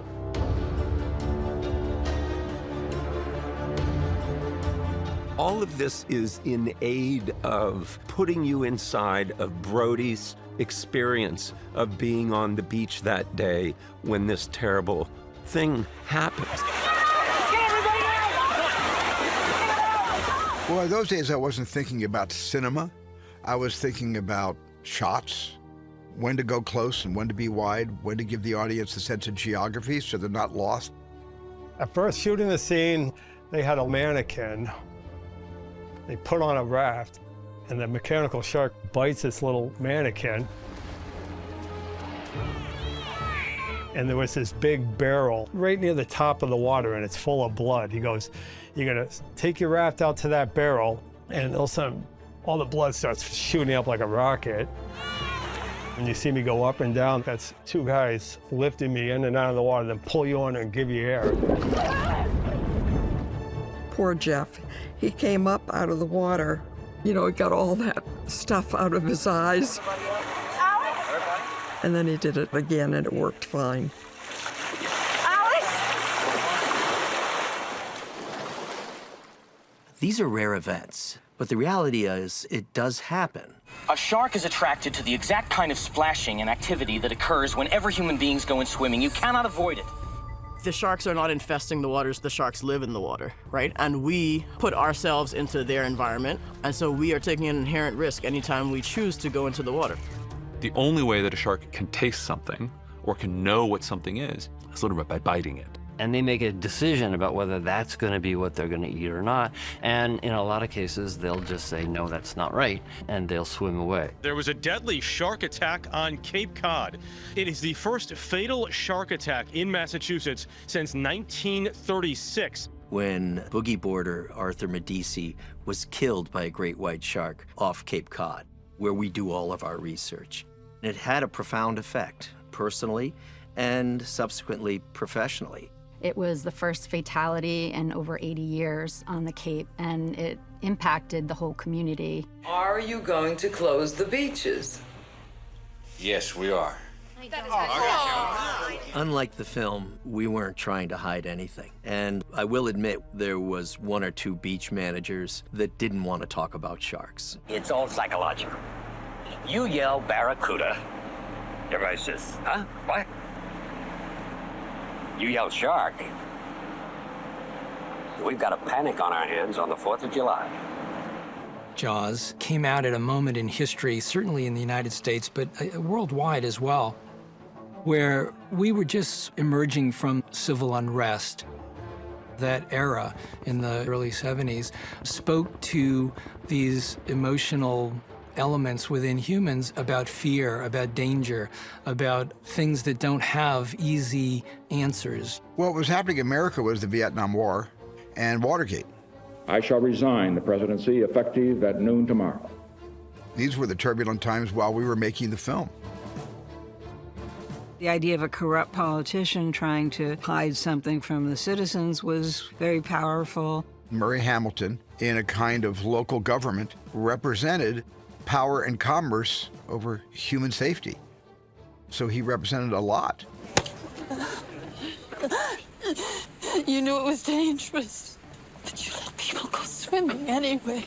Speaker 10: All of this is in aid of putting you inside of Brody's experience of being on the beach that day when this terrible thing happens.
Speaker 4: Well, in those days, I wasn't thinking about cinema. I was thinking about shots, when to go close and when to be wide, when to give the audience a sense of geography so they're not lost.
Speaker 6: At first, shooting the scene, they had a mannequin. They put on a raft, and the mechanical shark bites this little mannequin. And there was this big barrel right near the top of the water, and it's full of blood. He goes, you're gonna take your raft out to that barrel, and all of a sudden, all the blood starts shooting up like a rocket. And you see me go up and down. That's two guys lifting me in and out of the water, then pull you under and give you air.
Speaker 26: Poor Jeff. He came up out of the water. You know, he got all that stuff out of his eyes. And then he did it again, and it worked fine.
Speaker 12: These are rare events, but the reality is it does happen.
Speaker 13: A shark is attracted to the exact kind of splashing and activity that occurs whenever human beings go in swimming. You cannot avoid it.
Speaker 15: The sharks are not infesting the waters, the sharks live in the water, right? And we put ourselves into their environment, and so we are taking an inherent risk anytime we choose to go into the water.
Speaker 22: The only way that a shark can taste something or can know what something is literally by biting it.
Speaker 27: And they make a decision about whether that's going to be what they're going to eat or not. And in a lot of cases, they'll just say, no, that's not right, and they'll swim away.
Speaker 29: There was a deadly shark attack on Cape Cod. It is the first fatal shark attack in Massachusetts since 1936.
Speaker 12: When boogie boarder Arthur Medici was killed by a great white shark off Cape Cod, where we do all of our research. It had a profound effect, personally and subsequently professionally.
Speaker 30: It was the first fatality in over 80 years on the Cape, and it impacted the whole community.
Speaker 31: Are you going to close the beaches?
Speaker 14: Yes, we are.
Speaker 12: Unlike the film, we weren't trying to hide anything. And I will admit there was one or two beach managers that didn't want to talk about sharks.
Speaker 13: It's all psychological. You yell barracuda, everybody says, huh? What? You yell shark. We've got a panic on our hands on the 4th of July.
Speaker 32: Jaws came out at a moment in history, certainly in the United States, but worldwide as well, where we were just emerging from civil unrest. That era in the early 70s spoke to these emotional elements within humans about fear, about danger, about things that don't have easy answers.
Speaker 4: What was happening in America was the Vietnam War and Watergate.
Speaker 34: I shall resign the presidency effective at noon tomorrow.
Speaker 4: These were the turbulent times while we were making the film.
Speaker 24: The idea of a corrupt politician trying to hide something from the citizens was very powerful.
Speaker 4: Murray Hamilton, in a kind of local government, represented power and commerce over human safety. So he represented a lot.
Speaker 1: You knew it was dangerous, but you let people go swimming anyway.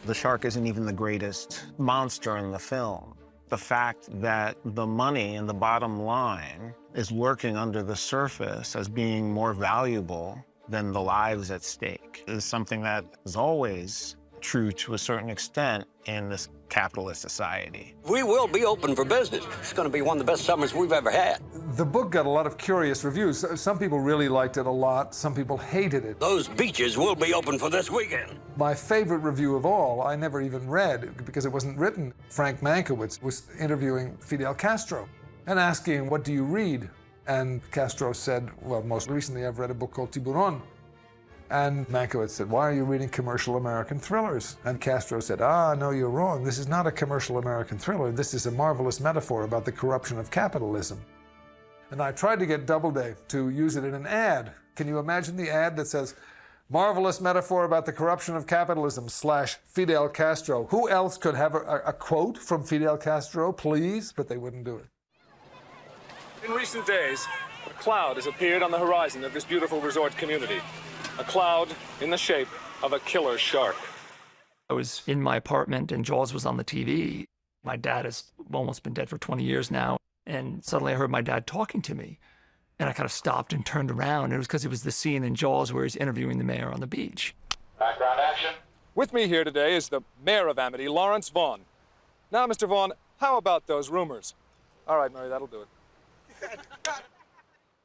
Speaker 11: The shark isn't even the greatest monster in the film. The fact that the money and the bottom line is lurking under the surface as being more valuable than the lives at stake is something that is always true to a certain extent in this capitalist society.
Speaker 14: We will be open for business. It's going to be one of the best summers we've ever had.
Speaker 2: The book got a lot of curious reviews. Some people really liked it a lot. Some people hated it.
Speaker 14: Those beaches will be open for this weekend.
Speaker 2: My favorite review of all, I never even read because it wasn't written. Frank Mankiewicz was interviewing Fidel Castro and asking, what do you read? And Castro said, well, most recently I've read a book called Tiburon. And Mankiewicz said, why are you reading commercial American thrillers? And Castro said, no, you're wrong. This is not a commercial American thriller. This is a marvelous metaphor about the corruption of capitalism. And I tried to get Doubleday to use it in an ad. Can you imagine the ad that says, marvelous metaphor about the corruption of capitalism / Fidel Castro? Who else could have a quote from Fidel Castro, please? But they wouldn't do it.
Speaker 3: In recent days, a cloud has appeared on the horizon of this beautiful resort community. A cloud in the shape of a killer shark.
Speaker 5: I was in my apartment and Jaws was on the TV. My dad has almost been dead for 20 years now. And suddenly I heard my dad talking to me. And I kind of stopped and turned around. And it was because it was the scene in Jaws where he's interviewing the mayor on the beach.
Speaker 3: Background action. With me here today is the mayor of Amity, Lawrence Vaughn. Now, Mr. Vaughn, how about those rumors? All right, Murray, that'll do it.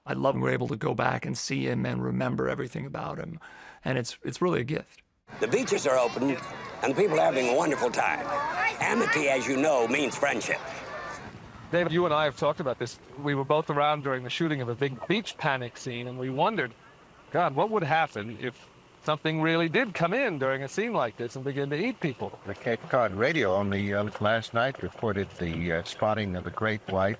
Speaker 5: I love we're able to go back and see him and remember everything about him. And it's really a gift.
Speaker 14: The beaches are open, and the people are having a wonderful time. Amity, as you know, means friendship.
Speaker 3: David, you and I have talked about this. We were both around during the shooting of a big beach panic scene, and we wondered, God, what would happen if something really did come in during a scene like this and begin to eat people?
Speaker 7: The Cape Cod radio only last night reported the spotting of a great white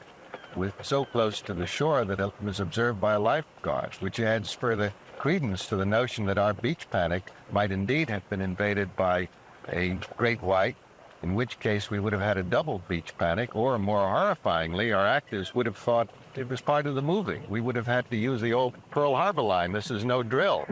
Speaker 7: so close to the shore that it was observed by a lifeguard, which adds further credence to the notion that our beach panic might indeed have been invaded by a great white, in which case we would have had a double beach panic, or more horrifyingly, our actors would have thought it was part of the movie. We would have had to use the old Pearl Harbor line, this is no drill.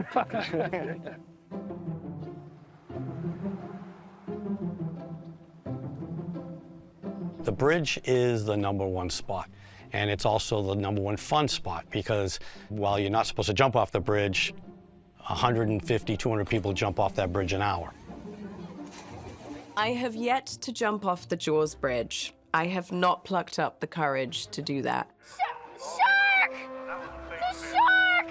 Speaker 8: The bridge is the #1 spot. And it's also the #1 fun spot because while you're not supposed to jump off the bridge, 150, 200 people jump off that bridge an hour.
Speaker 17: I have yet to jump off the Jaws Bridge. I have not plucked up the courage to do that.
Speaker 18: Shark! The shark!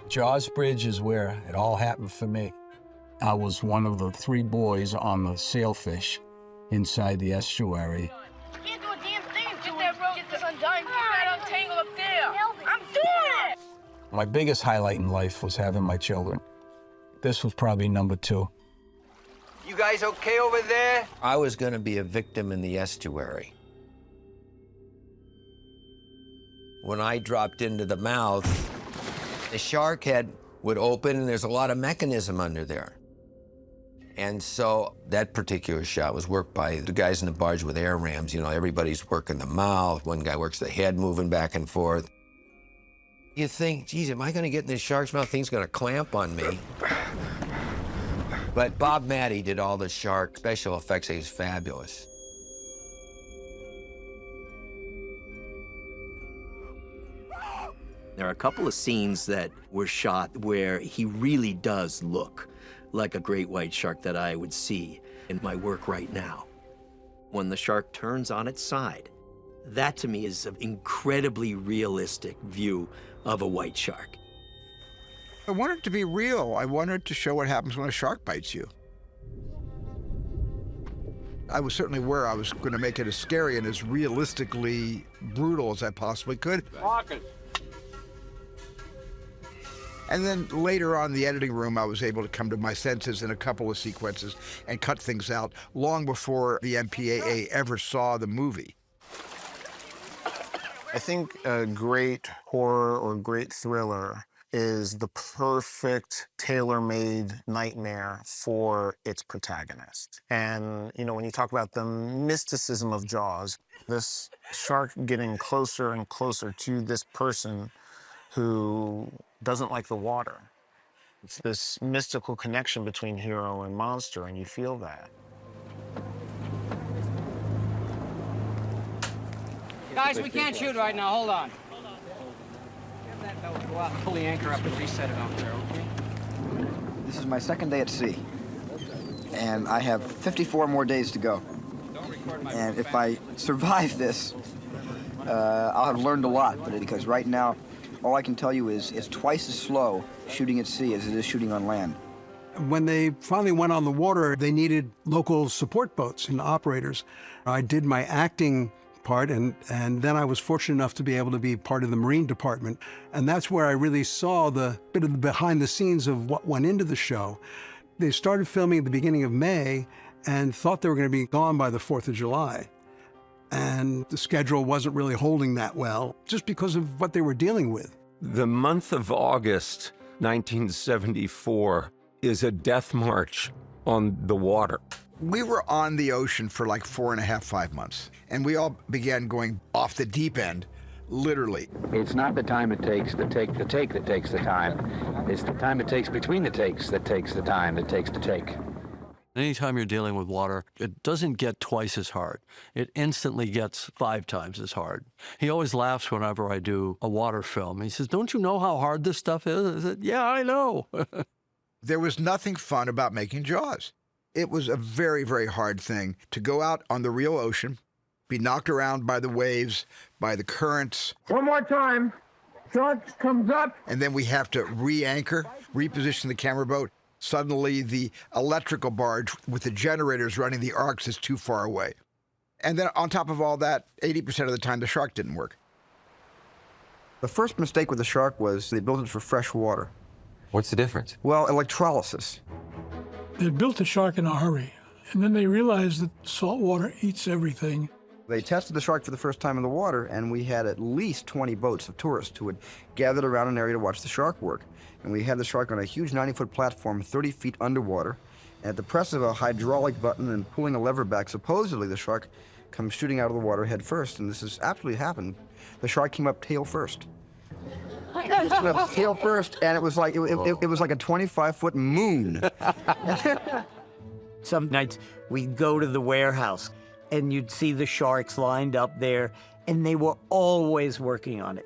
Speaker 19: Jaws Bridge is where it all happened for me. I was one of the 3 boys on the sailfish inside the estuary.
Speaker 18: Can't do a damn thing. Get that rope. Get this undone. Get that untangled up there. I'm doing it!
Speaker 19: My biggest highlight in life was having my children. This was probably #2.
Speaker 20: You guys okay over there?
Speaker 7: I was going to be a victim in the estuary. When I dropped into the mouth, the shark head would open and there's a lot of mechanism under there. And so that particular shot was worked by the guys in the barge with air rams. You know, everybody's working the mouth. One guy works the head moving back and forth. You think, geez, am I going to get in this shark's mouth? Thing's going to clamp on me. But Bob Matty did all the shark special effects. He was fabulous.
Speaker 12: There are a couple of scenes that were shot where he really does look like a great white shark that I would see in my work right now. When the shark turns on its side, that to me is an incredibly realistic view of a white shark.
Speaker 4: I want it to be real. I wanted to show what happens when a shark bites you. I was certainly aware I was going to make it as scary and as realistically brutal as I possibly could.
Speaker 18: Marcus.
Speaker 4: And then later on in the editing room, I was able to come to my senses in a couple of sequences and cut things out long before the MPAA ever saw the movie.
Speaker 11: I think a great horror or great thriller is the perfect tailor-made nightmare for its protagonist. And, you know, when you talk about the mysticism of Jaws, this shark getting closer and closer to this person who doesn't like the water. It's this mystical connection between hero and monster, and you feel that.
Speaker 20: Guys, we can't shoot right now. Hold on. Have that boat go out and pull the anchor up and reset it on there, okay?
Speaker 6: This is my second day at sea, and I have 54 more days to go. And if I survive this, I'll have learned a lot, because right now, all I can tell you is it's twice as slow shooting at sea as it is shooting on land.
Speaker 9: When they finally went on the water, they needed local support boats and operators. I did my acting part, and then I was fortunate enough to be able to be part of the Marine Department. And that's where I really saw the bit of the behind the scenes of what went into the show. They started filming at the beginning of May and thought they were going to be gone by the 4th of July. And the schedule wasn't really holding that well, just because of what they were dealing with.
Speaker 10: The month of August 1974 is a death march on the water.
Speaker 4: We were on the ocean for like 4.5, 5 months, and we all began going off the deep end, literally.
Speaker 14: It's not the time it takes to take the take that takes the time. It's the time it takes between the takes that takes the time that takes to take.
Speaker 15: Anytime you're dealing with water, it doesn't get twice as hard. It instantly gets 5 times as hard. He always laughs whenever I do a water film. He says, "Don't you know how hard this stuff is?" I said, "Yeah, I know."
Speaker 4: There was nothing fun about making Jaws. It was a very, very hard thing to go out on the real ocean, be knocked around by the waves, by the currents.
Speaker 20: One more time. Shark comes up.
Speaker 4: And then we have to re-anchor, reposition the camera boat. Suddenly, the electrical barge with the generators running the arcs is too far away. And then on top of all that, 80% of the time, the shark didn't work.
Speaker 6: The first mistake with the shark was they built it for fresh water.
Speaker 16: What's the difference?
Speaker 6: Well, electrolysis.
Speaker 21: They built the shark in a hurry, and then they realized that salt water eats everything.
Speaker 6: They tested the shark for the first time in the water, and we had at least 20 boats of tourists who had gathered around an area to watch the shark work. And we had the shark on a huge 90-foot platform 30 feet underwater. And at the press of a hydraulic button and pulling a lever back, supposedly the shark comes shooting out of the water head first. And this has absolutely happened. The shark came up tail first. Tail first, and it was like it was like a 25-foot moon.
Speaker 22: Some nights we'd go to the warehouse, and you'd see the sharks lined up there, and they were always working on it.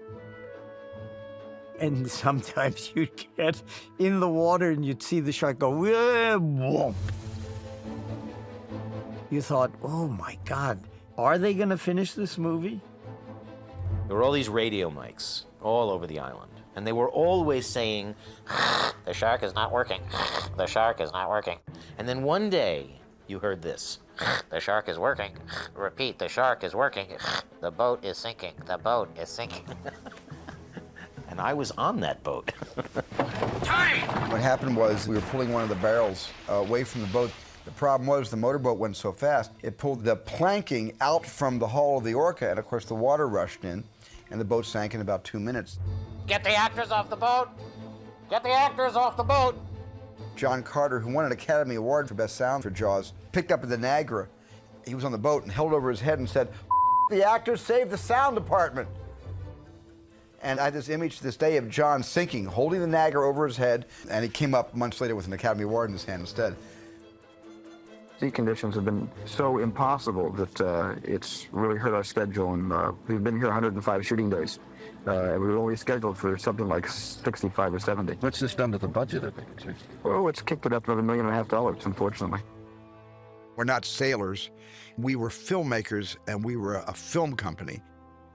Speaker 22: And sometimes you'd get in the water, and you'd see the shark go, whoomp. You thought, oh my God, are they going to finish this movie?
Speaker 23: There were all these radio mics all over the island, and they were always saying, "The shark is not working. The shark is not working." And then one day, you heard this. "The shark is working. Repeat, the shark is working. The boat is sinking. The boat is sinking." And I was on that boat.
Speaker 6: What happened was we were pulling one of the barrels away from the boat. The problem was the motorboat went so fast, it pulled the planking out from the hull of the Orca, and of course the water rushed in, and the boat sank in about 2 minutes.
Speaker 23: Get the actors off the boat! Get the actors off the boat!
Speaker 6: John Carter, who won an Academy Award for Best Sound for Jaws, picked up the Niagara. He was on the boat and held over his head and said, "The actors saved the sound department." And I had this image to this day of John sinking, holding the Niagara over his head, and he came up months later with an Academy Award in his hand instead.
Speaker 25: Sea conditions have been so impossible that it's really hurt our schedule, and we've been here 105 shooting days. And we were only scheduled for something like 65 or 70.
Speaker 7: What's this done to the budget of the picture?
Speaker 25: Oh, it's kicked it up another $1.5 million, unfortunately.
Speaker 4: We're not sailors. We were filmmakers, and we were a film company,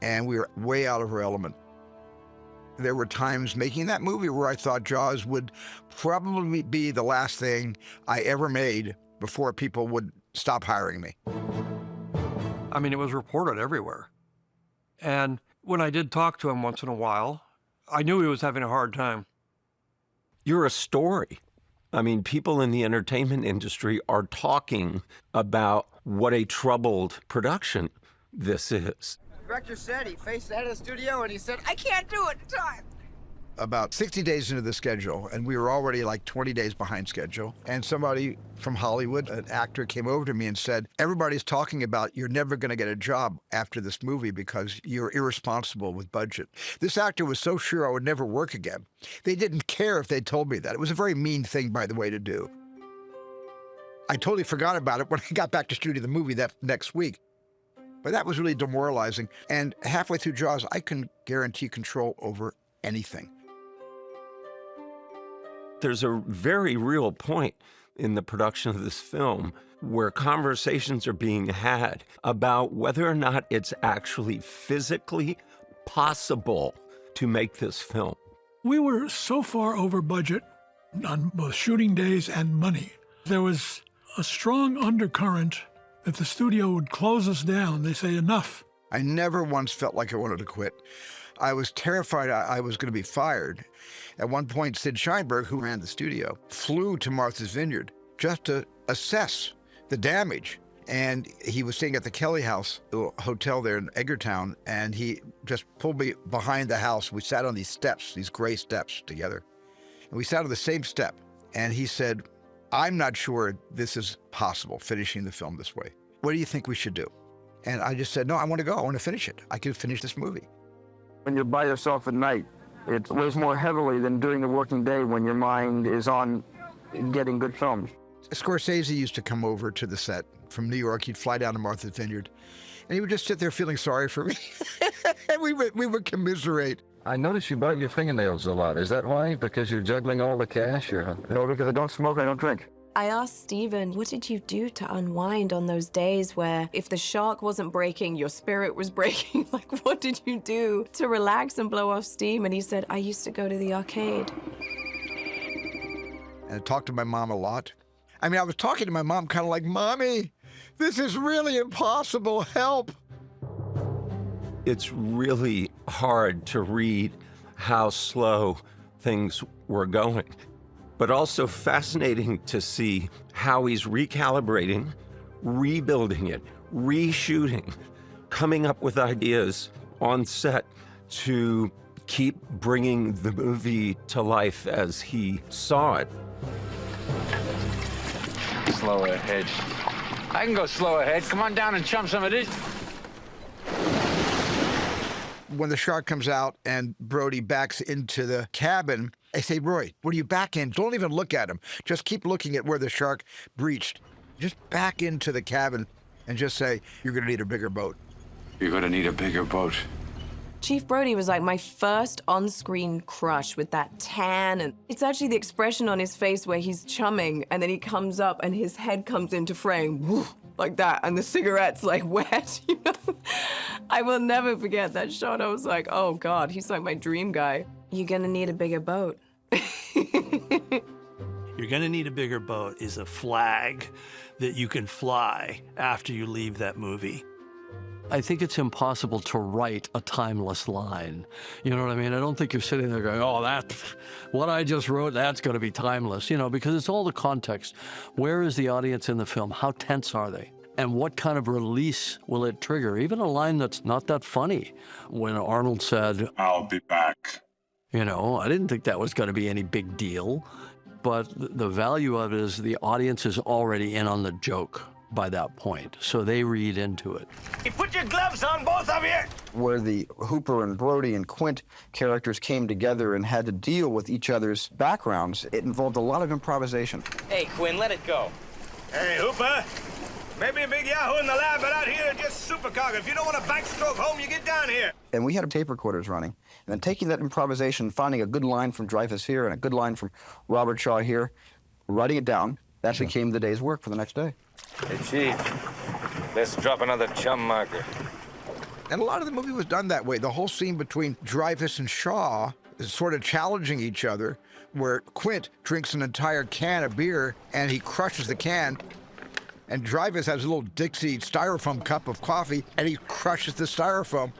Speaker 4: and we were way out of our element. There were times making that movie where I thought Jaws would probably be the last thing I ever made before people would stop hiring me.
Speaker 26: I mean, it was reported everywhere. And when I did talk to him once in a while, I knew he was having a hard time.
Speaker 10: You're a story. I mean, people in the entertainment industry are talking about what a troubled production this is.
Speaker 6: The director said he faced out of the studio and he said, "I can't do it in time."
Speaker 4: about 60 days into the schedule, and we were already like 20 days behind schedule. And somebody from Hollywood, an actor, came over to me and said, everybody's talking about you're never going to get a job after this movie because you're irresponsible with budget. This actor was so sure I would never work again. They didn't care if they told me that. It was a very mean thing, by the way, to do. I totally forgot about it when I got back to shooting the movie that next week. But that was really demoralizing. And halfway through Jaws, I couldn't guarantee control over anything.
Speaker 10: There's a very real point in the production of this film where conversations are being had about whether or not it's actually physically possible to make this film.
Speaker 21: We were so far over budget on both shooting days and money. There was a strong undercurrent that the studio would close us down. They say, enough.
Speaker 4: I never once felt like I wanted to quit. I was terrified I was going to be fired. At one point, Sid Sheinberg, who ran the studio, flew to Martha's Vineyard just to assess the damage. And he was staying at the Kelly House Hotel there in Edgartown, and he just pulled me behind the house. We sat on these steps, these gray steps together. And we sat on the same step. And he said, I'm not sure this is possible, finishing the film this way. What do you think we should do? And I just said, no, I want to go. I want to finish it. I can finish this movie.
Speaker 25: When you're by yourself at night, it weighs more heavily than during the working day when your mind is on getting good films.
Speaker 4: Scorsese used to come over to the set from New York. He'd fly down to Martha's Vineyard, and he would just sit there feeling sorry for me. And we would commiserate.
Speaker 14: I notice you bite your fingernails a lot. Is that why? Because you're juggling all the cash? Or...
Speaker 25: No, because I don't smoke, I don't drink.
Speaker 17: I asked Stephen, what did you do to unwind on those days where if the shark wasn't breaking, your spirit was breaking? Like, what did you do to relax and blow off steam? And he said, I used to go to the arcade.
Speaker 4: And I talked to my mom a lot. I mean, I was talking to my mom kind of like, Mommy, this is really impossible, help.
Speaker 10: It's really hard to read how slow things were going, but also fascinating to see how he's recalibrating, rebuilding it, reshooting, coming up with ideas on set to keep bringing the movie to life as he saw it.
Speaker 14: Slow ahead. I can go slow ahead. Come on down and chum some of this.
Speaker 4: When the shark comes out and Brody backs into the cabin, I say, Roy, when you back in, don't even look at him. Just keep looking at where the shark breached. Just back into the cabin and just say, you're going to need a bigger boat.
Speaker 1: You're going to need a bigger boat.
Speaker 17: Chief Brody was like my first on-screen crush with that tan, and it's actually the expression on his face where he's chumming and then he comes up and his head comes into frame, whoo, like that, and the cigarette's like wet, you know? I will never forget that shot. I was like, oh God, he's like my dream guy. You're gonna need a bigger boat.
Speaker 2: You're gonna need a bigger boat is a flag that you can fly after you leave that movie.
Speaker 15: I think it's impossible to write a timeless line. You know what I mean? I don't think you're sitting there going, oh, what I just wrote, that's going to be timeless, you know, because it's all the context. Where is the audience in the film? How tense are they? And what kind of release will it trigger? Even a line that's not that funny. When Arnold said,
Speaker 1: I'll be back.
Speaker 15: You know, I didn't think that was going to be any big deal. But the value of it is the audience is already in on the joke by that point, so they read into it.
Speaker 18: You put your gloves on, both of you!
Speaker 6: Where the Hooper and Brody and Quint characters came together and had to deal with each other's backgrounds, it involved a lot of improvisation.
Speaker 20: Hey, Quinn, let it go.
Speaker 18: Hey, Hooper. Maybe a big yahoo in the lab, but out here, just supercargo. If you don't want to backstroke home, you get down here.
Speaker 6: And we had tape recorders running. And then taking that improvisation, finding a good line from Dreyfuss here and a good line from Robert Shaw here, writing it down, that became the day's work for the next day.
Speaker 14: Hey, Chief, let's drop another chum marker.
Speaker 4: And a lot of the movie was done that way. The whole scene between Dreyfuss and Shaw is sort of challenging each other, where Quint drinks an entire can of beer and he crushes the can, and Dreyfuss has a little Dixie styrofoam cup of coffee and he crushes the styrofoam.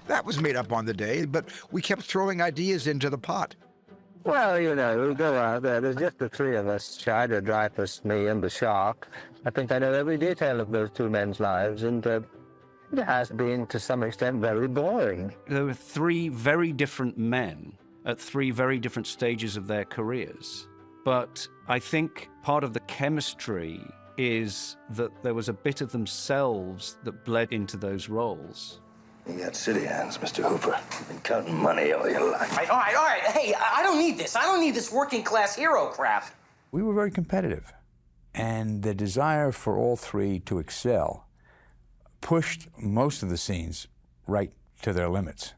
Speaker 4: That was made up on the day, but we kept throwing ideas into the pot.
Speaker 25: Well, you know, we'll go out there. There's just the three of us, Scheider, Dreyfuss, me, and the shark. I think I know every detail of those two men's lives, and It has been, to some extent, very boring.
Speaker 3: There were three very different men at three very different stages of their careers. But I think part of the chemistry is that there was a bit of themselves that bled into those roles.
Speaker 18: You got city hands, Mr. Hooper. Been counting money all your life.
Speaker 23: All right. Hey, I don't need this. I don't need this working class hero crap.
Speaker 5: We were very competitive, and the desire for all three to excel pushed most of the scenes right to their limits.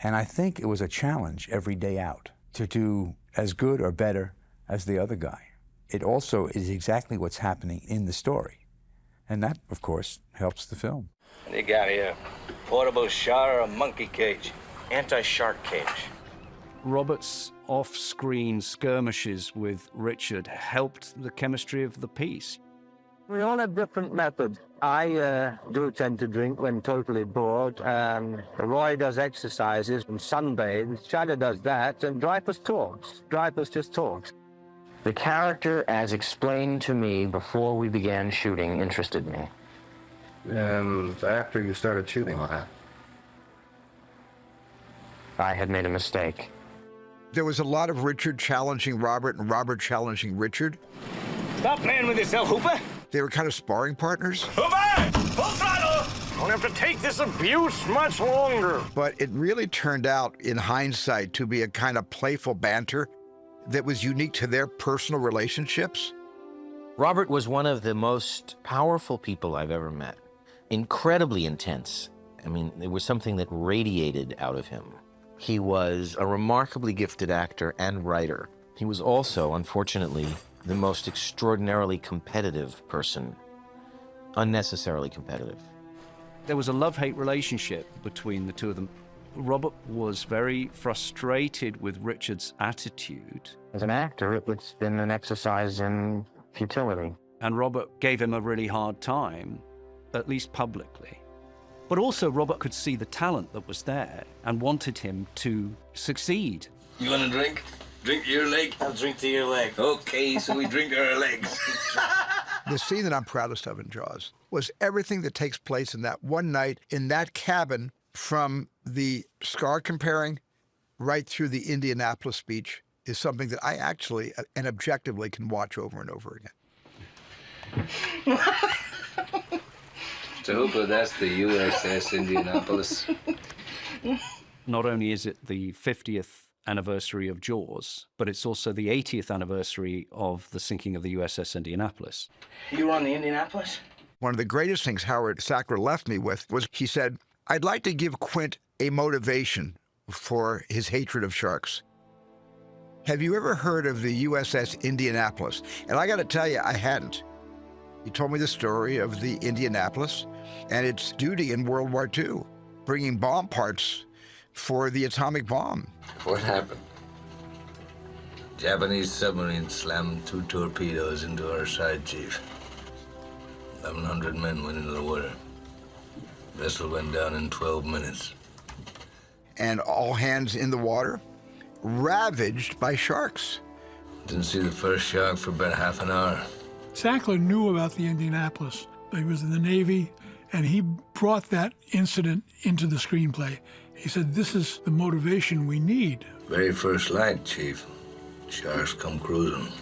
Speaker 5: And I think it was a challenge every day out to do as good or better as the other guy. It also is exactly what's happening in the story. And that, of course, helps the film.
Speaker 18: What do you got here? Portable shower or a monkey cage?
Speaker 23: Anti-shark cage.
Speaker 3: Robert's off-screen skirmishes with Richard helped the chemistry of the piece.
Speaker 25: We all have different methods. I do tend to drink when totally bored. Roy does exercises and sunbathes. China does that, and Dreyfus talks. Dreyfus just talks.
Speaker 14: The character, as explained to me before we began shooting, interested me.
Speaker 7: And after you started shooting, what happened?
Speaker 14: I had made a mistake.
Speaker 4: There was a lot of Richard challenging Robert and Robert challenging Richard.
Speaker 18: Stop playing with yourself, Hooper.
Speaker 4: They were kind of sparring partners.
Speaker 18: Hooper! Full throttle! Don't have to take this abuse much longer.
Speaker 4: But it really turned out, in hindsight, to be a kind of playful banter that was unique to their personal relationships.
Speaker 23: Robert was one of the most powerful people I've ever met. Incredibly intense. I mean, there was something that radiated out of him. He was a remarkably gifted actor and writer. He was also, unfortunately, the most extraordinarily competitive person. Unnecessarily competitive.
Speaker 3: There was a love-hate relationship between the two of them. Robert was very frustrated with Richard's attitude.
Speaker 14: As an actor, it's been an exercise in futility.
Speaker 3: And Robert gave him a really hard time, at least publicly. But also Robert could see the talent that was there and wanted him to succeed.
Speaker 18: You want a drink? Drink to your leg? I'll drink to your leg. Okay, so we drink to our legs.
Speaker 4: The scene that I'm proudest of in Jaws was everything that takes place in that one night in that cabin, from the scar comparing right through the Indianapolis speech, is something that I actually and objectively can watch over and over again.
Speaker 18: So Hooper, that's the USS Indianapolis.
Speaker 3: Not only is it the 50th anniversary of Jaws, but it's also the 80th anniversary of the sinking of the USS Indianapolis.
Speaker 18: You were on the Indianapolis?
Speaker 4: One of the greatest things Howard Sackler left me with was he said, "I'd like to give Quint a motivation for his hatred of sharks. Have you ever heard of the USS Indianapolis?" And I got to tell you, I hadn't. He told me the story of the Indianapolis and its duty in World War II, bringing bomb parts for the atomic bomb.
Speaker 18: What happened? Japanese submarine slammed 2 torpedoes into our side, Chief. 1,100 men went into the water. Vessel went down in 12 minutes.
Speaker 4: And all hands in the water, ravaged by sharks.
Speaker 18: Didn't see the first shark for about half an hour.
Speaker 21: Sackler knew about the Indianapolis. He was in the Navy, and he brought that incident into the screenplay. He said, this is the motivation we need.
Speaker 18: Very first light, Chief. Sharks come cruising.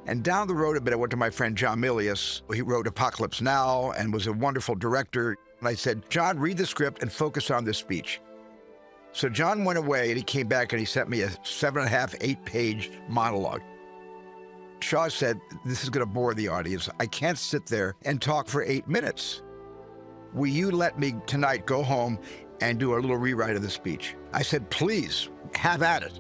Speaker 4: And down the road a bit, I went to my friend John Milius. He wrote Apocalypse Now and was a wonderful director. And I said, John, read the script and focus on this speech. So John went away and he came back and he sent me a 7.5, 8-page monologue. Shaw said, this is going to bore the audience. I can't sit there and talk for 8 minutes. Will you let me tonight go home and do a little rewrite of the speech? I said, please, have at it.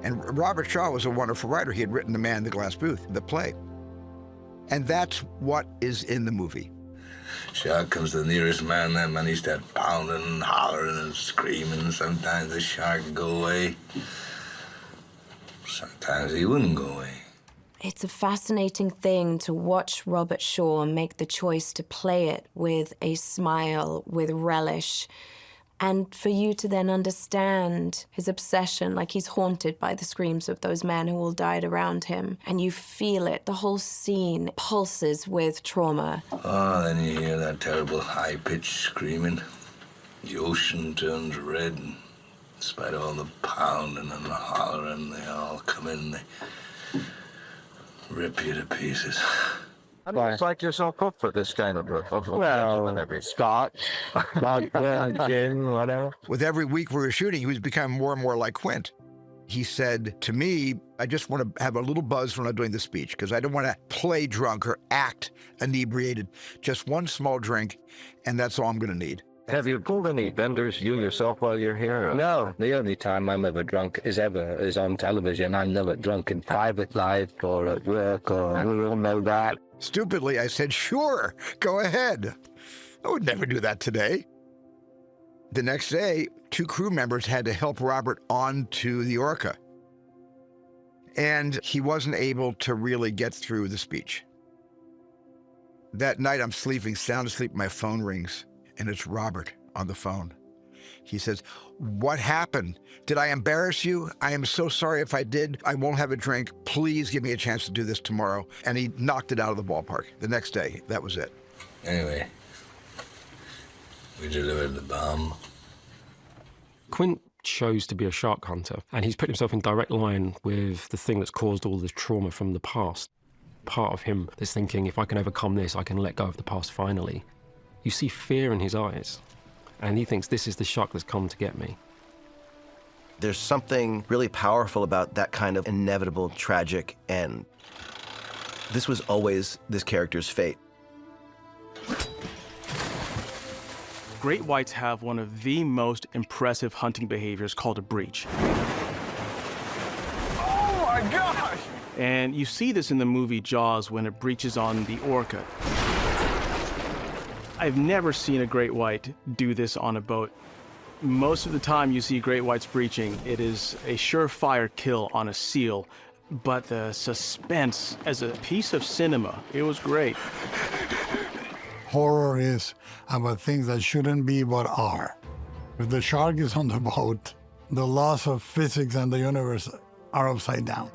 Speaker 4: And Robert Shaw was a wonderful writer. He had written The Man in the Glass Booth, the play. And that's what is in the movie.
Speaker 18: Shark comes to the nearest man, that man he starts pounding and hollering and screaming. Sometimes the shark would go away. Sometimes he wouldn't go away.
Speaker 17: It's a fascinating thing to watch Robert Shaw make the choice to play it with a smile, with relish, And for you to then understand his obsession, like he's haunted by the screams of those men who all died around him, and you feel it. The whole scene pulses with trauma.
Speaker 18: Oh, then you hear that terrible high-pitched screaming. The ocean turns red, and in spite of all the pounding and the hollering, they all come in, they rip you to pieces.
Speaker 7: How do you psych yourself up for this kind of scotch, vodka, gin, whatever?
Speaker 4: With every week we were shooting, he was becoming more and more like Quint. He said to me, I just want to have a little buzz when I'm doing the speech because I don't want to play drunk or act inebriated. Just one small drink, and that's all I'm going to need.
Speaker 7: Have you pulled any benders, you yourself, while you're here?
Speaker 8: No, the only time I'm ever drunk is on television. I'm never drunk in private life or at work, or we all know that.
Speaker 4: Stupidly, I said, sure, go ahead. I would never do that today. The next day, 2 crew members had to help Robert onto the Orca. And he wasn't able to really get through the speech. That night, I'm sleeping, sound asleep, my phone rings. And it's Robert on the phone. He says, what happened? Did I embarrass you? I am so sorry if I did. I won't have a drink. Please give me a chance to do this tomorrow. And he knocked it out of the ballpark. The next day, that was it.
Speaker 18: Anyway, we delivered the bomb.
Speaker 12: Quint chose to be a shark hunter, and he's put himself in direct line with the thing that's caused all this trauma from the past. Part of him is thinking, if I can overcome this, I can let go of the past finally. You see fear in his eyes, and he thinks this is the shark that's come to get me.
Speaker 13: There's something really powerful about that kind of inevitable, tragic end. This was always this character's fate.
Speaker 16: Great whites have one of the most impressive hunting behaviors called a breach.
Speaker 8: Oh my gosh!
Speaker 16: And you see this in the movie Jaws when it breaches on the orca. I've never seen a great white do this on a boat. Most of the time you see great whites breaching, it is a surefire kill on a seal. But the suspense as a piece of cinema, it was great.
Speaker 19: Horror is about things that shouldn't be but are. If the shark is on the boat, the laws of physics and the universe are upside down.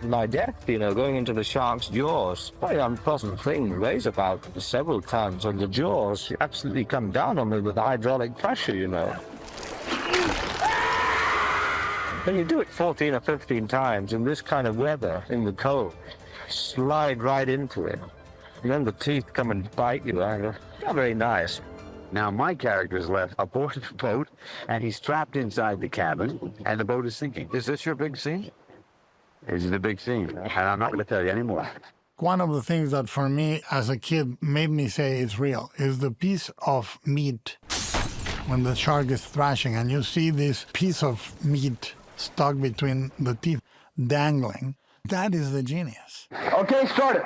Speaker 8: My death, going into the shark's jaws, quite an unpleasant thing. Weighs about several tons on the jaws. You absolutely come down on me with hydraulic pressure, When you do it 14 or 15 times in this kind of weather, in the cold, slide right into it. And then the teeth come and bite you. Not very nice.
Speaker 24: Now, my character is left aboard the boat, and he's trapped inside the cabin, and the boat is sinking. Is this your big scene? This is the big scene, and I'm not going to tell you anymore.
Speaker 19: One of the things that for me as a kid made me say it's real is the piece of meat when the shark is thrashing and you see this piece of meat stuck between the teeth dangling. That is the genius.
Speaker 8: Okay, start it.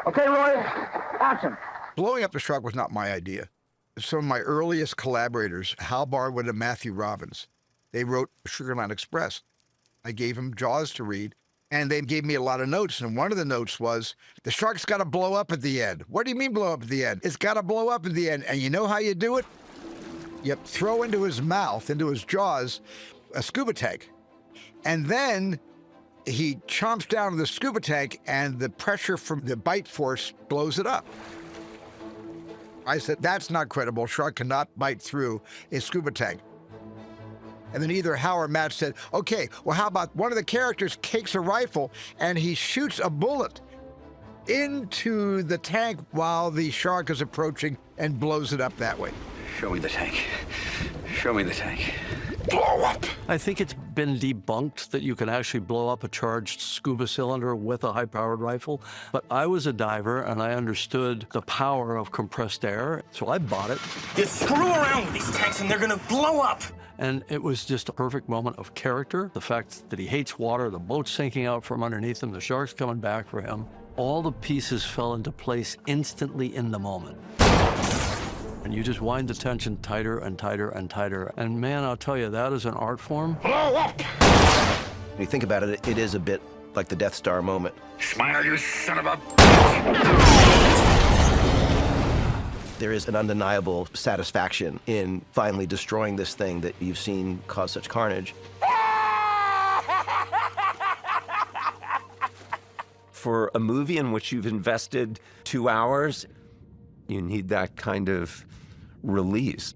Speaker 8: Okay, Roy, action.
Speaker 4: Blowing up the shark was not my idea. Some of my earliest collaborators, Hal Barwood and Matthew Robbins, they wrote Sugar Land Express. I gave them Jaws to read, and they gave me a lot of notes. And one of the notes was, the shark's got to blow up at the end. What do you mean blow up at the end? It's got to blow up at the end. And you know how you do it? You throw into his mouth, into his jaws, a scuba tank. And then he chomps down to the scuba tank, and the pressure from the bite force blows it up. I said, that's not credible. Shark cannot bite through a scuba tank. And then either Hal or Matt said, okay, well, how about one of the characters takes a rifle and he shoots a bullet into the tank while the shark is approaching and blows it up that way.
Speaker 24: Show me the tank. Show me the tank.
Speaker 15: Blow up! I think it's been debunked that you can actually blow up a charged scuba cylinder with a high-powered rifle. But I was a diver, and I understood the power of compressed air, so I bought it.
Speaker 27: You screw around with these tanks, and they're gonna blow up!
Speaker 15: And it was just a perfect moment of character. The fact that he hates water, the boat's sinking out from underneath him, the shark's coming back for him. All the pieces fell into place instantly in the moment. And you just wind the tension tighter and tighter and tighter. And man, I'll tell you, that is an art form.
Speaker 27: Blow up!
Speaker 13: When you think about it, it is a bit like the Death Star moment.
Speaker 24: Smile, you son of a...
Speaker 13: there is an undeniable satisfaction in finally destroying this thing that you've seen cause such carnage.
Speaker 1: For a movie in which you've invested 2 hours, you need that kind of release.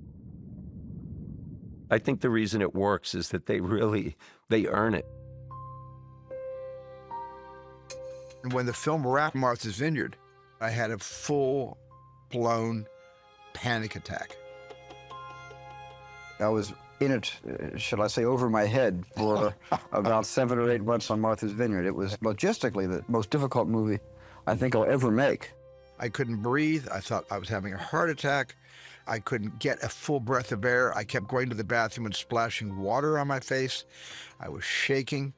Speaker 1: I think the reason it works is that they earn it.
Speaker 4: And when the film wrapped Martha's Vineyard, I had a full-blown panic attack.
Speaker 6: I was in it, shall I say, over my head for about 7 or 8 months on Martha's Vineyard. It was logistically the most difficult movie I think I'll ever make.
Speaker 4: I couldn't breathe. I thought I was having a heart attack. I couldn't get a full breath of air. I kept going to the bathroom and splashing water on my face. I was shaking,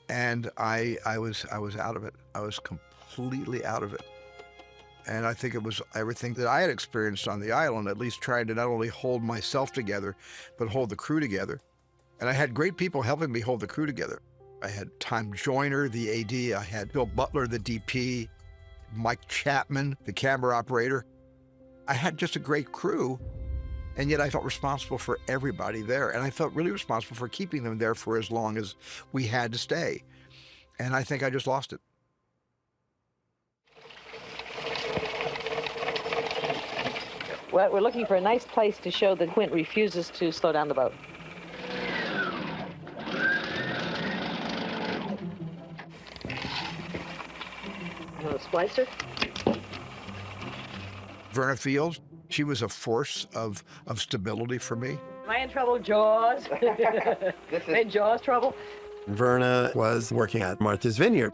Speaker 4: and I was out of it. I was completely out of it. And I think it was everything that I had experienced on the island, at least trying to not only hold myself together, but hold the crew together. And I had great people helping me hold the crew together. I had Tom Joyner, the AD. I had Bill Butler, the DP, Mike Chapman, the camera operator. I had just a great crew, and yet I felt responsible for everybody there. And I felt really responsible for keeping them there for as long as we had to stay. And I think I just lost it.
Speaker 2: Well, we're looking for a nice place to show that Quint refuses to slow down the boat. Hello, Splicer.
Speaker 4: Verna Fields, she was a force of stability for me.
Speaker 2: Am I in trouble, Jaws? In Jaws trouble?
Speaker 9: Verna was working at Martha's Vineyard.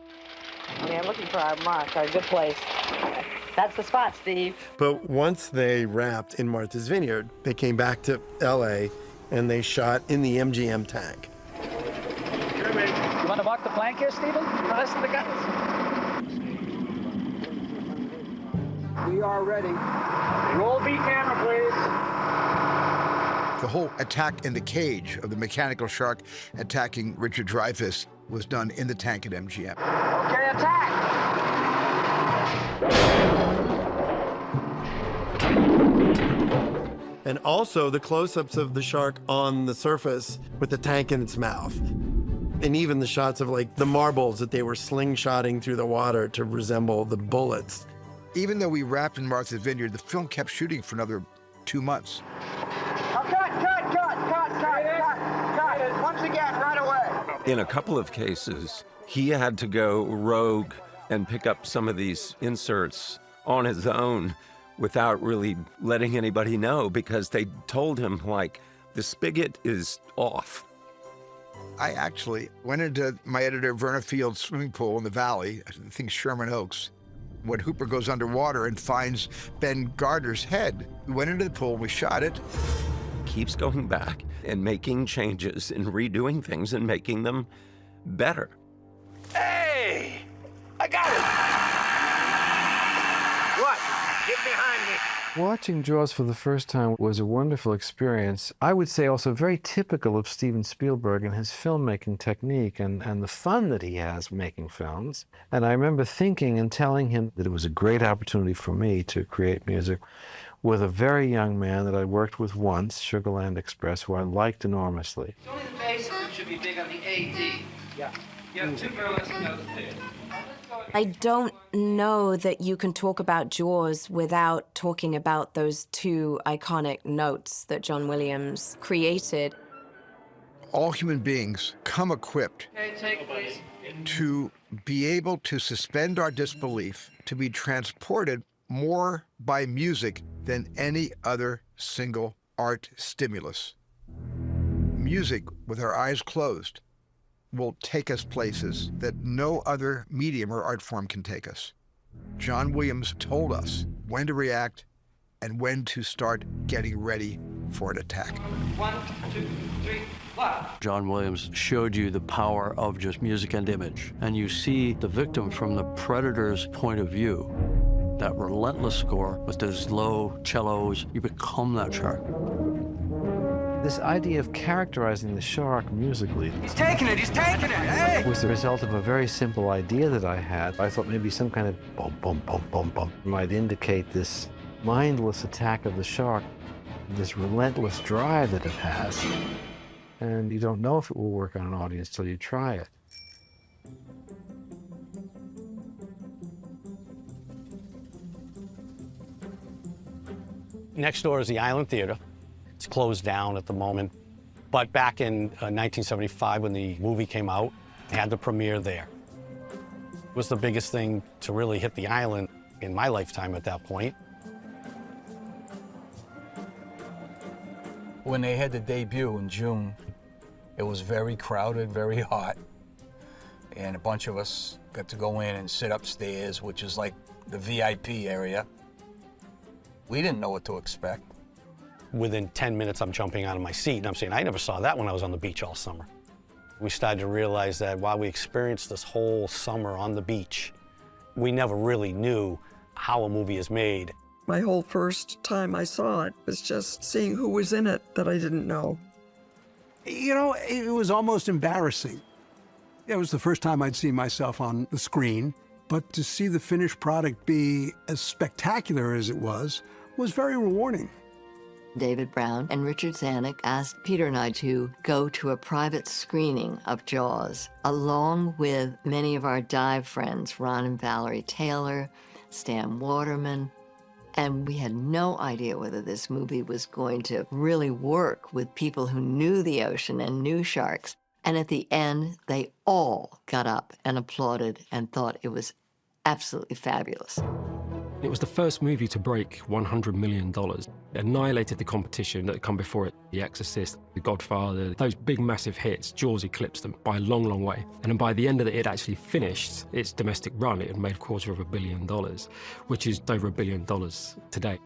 Speaker 2: Okay, I'm looking for our mark, our good place. That's the spot, Steve.
Speaker 9: But once they wrapped in Martha's Vineyard, they came back to LA and they shot in the MGM tank.
Speaker 20: You want to walk the plank here, Stephen? Listen to the guns. We are ready. Roll B camera, please.
Speaker 4: The whole attack in the cage of the mechanical shark attacking Richard Dreyfuss was done in the tank at MGM.
Speaker 20: Okay, attack!
Speaker 9: And also the close-ups of the shark on the surface with the tank in its mouth. And even the shots of like the marbles that they were slingshotting through the water to resemble the bullets.
Speaker 4: Even though we wrapped in Martha's Vineyard, the film kept shooting for another 2 months.
Speaker 20: Cut! Once again, right away.
Speaker 1: In a couple of cases, he had to go rogue and pick up some of these inserts on his own without really letting anybody know, because they told him, like, the spigot is off.
Speaker 4: I actually went into my editor Verna Fields' swimming pool in the valley, I think Sherman Oaks, when Hooper goes underwater and finds Ben Gardner's head. We went into the pool and we shot it.
Speaker 1: Keeps going back and making changes and redoing things and making them better.
Speaker 20: Hey! I got it! What? Get behind me!
Speaker 10: Watching Jaws for the first time was a wonderful experience. I would say also very typical of Steven Spielberg and his filmmaking technique and the fun that he has making films. And I remember thinking and telling him that it was a great opportunity for me to create music with a very young man that I worked with once, Sugarland Express, who I liked enormously.
Speaker 20: It's only the bass that should be big on the AD. Yeah. You have 2 burlesque notes there.
Speaker 17: I don't know that you can talk about Jaws without talking about those 2 iconic notes that John Williams created.
Speaker 4: All human beings come equipped
Speaker 20: Okay, take please.
Speaker 4: to be able to suspend our disbelief, to be transported more by music than any other single art stimulus. Music, with our eyes closed, will take us places that no other medium or art form can take us. John Williams told us when to react and when to start getting ready for an attack.
Speaker 20: 1, 2, 3, 1.
Speaker 15: John Williams showed you the power of just music and image, and you see the victim from the predator's point of view. That relentless score with those low cellos, you become that shark.
Speaker 10: This idea of characterizing the shark musically
Speaker 20: He's taking it! He's taking it! Hey!
Speaker 10: was the result of a very simple idea that I had. I thought maybe some kind of bum, bum, bum, bum, bum might indicate this mindless attack of the shark, this relentless drive that it has. And you don't know if it will work on an audience till you try it.
Speaker 5: Next door is the Island Theater. It's closed down at the moment. But back in 1975, when the movie came out, they had the premiere there. It was the biggest thing to really hit the island in my lifetime at that point.
Speaker 11: When they had the debut in June, it was very crowded, very hot. And a bunch of us got to go in and sit upstairs, which is like the VIP area. We didn't know what to expect.
Speaker 5: Within 10 minutes, I'm jumping out of my seat and I'm saying, I never saw that when I was on the beach all summer. We started to realize that while we experienced this whole summer on the beach, we never really knew how a movie is made.
Speaker 14: My whole first time I saw it was just seeing who was in it that I didn't know.
Speaker 22: You know, it was almost embarrassing. It was the first time I'd seen myself on the screen, but to see the finished product be as spectacular as it was very rewarding.
Speaker 23: David Brown and Richard Zanuck asked Peter and I to go to a private screening of Jaws, along with many of our dive friends, Ron and Valerie Taylor, Stan Waterman, and we had no idea whether this movie was going to really work with people who knew the ocean and knew sharks. And at the end, they all got up and applauded and thought it was absolutely fabulous.
Speaker 12: It was the first movie to break $100 million. It annihilated the competition that had come before it. The Exorcist, The Godfather, those big massive hits, Jaws eclipsed them by a long, long way. And then by the end of it, it actually finished its domestic run. It had made $250 million, which is over $1 billion today.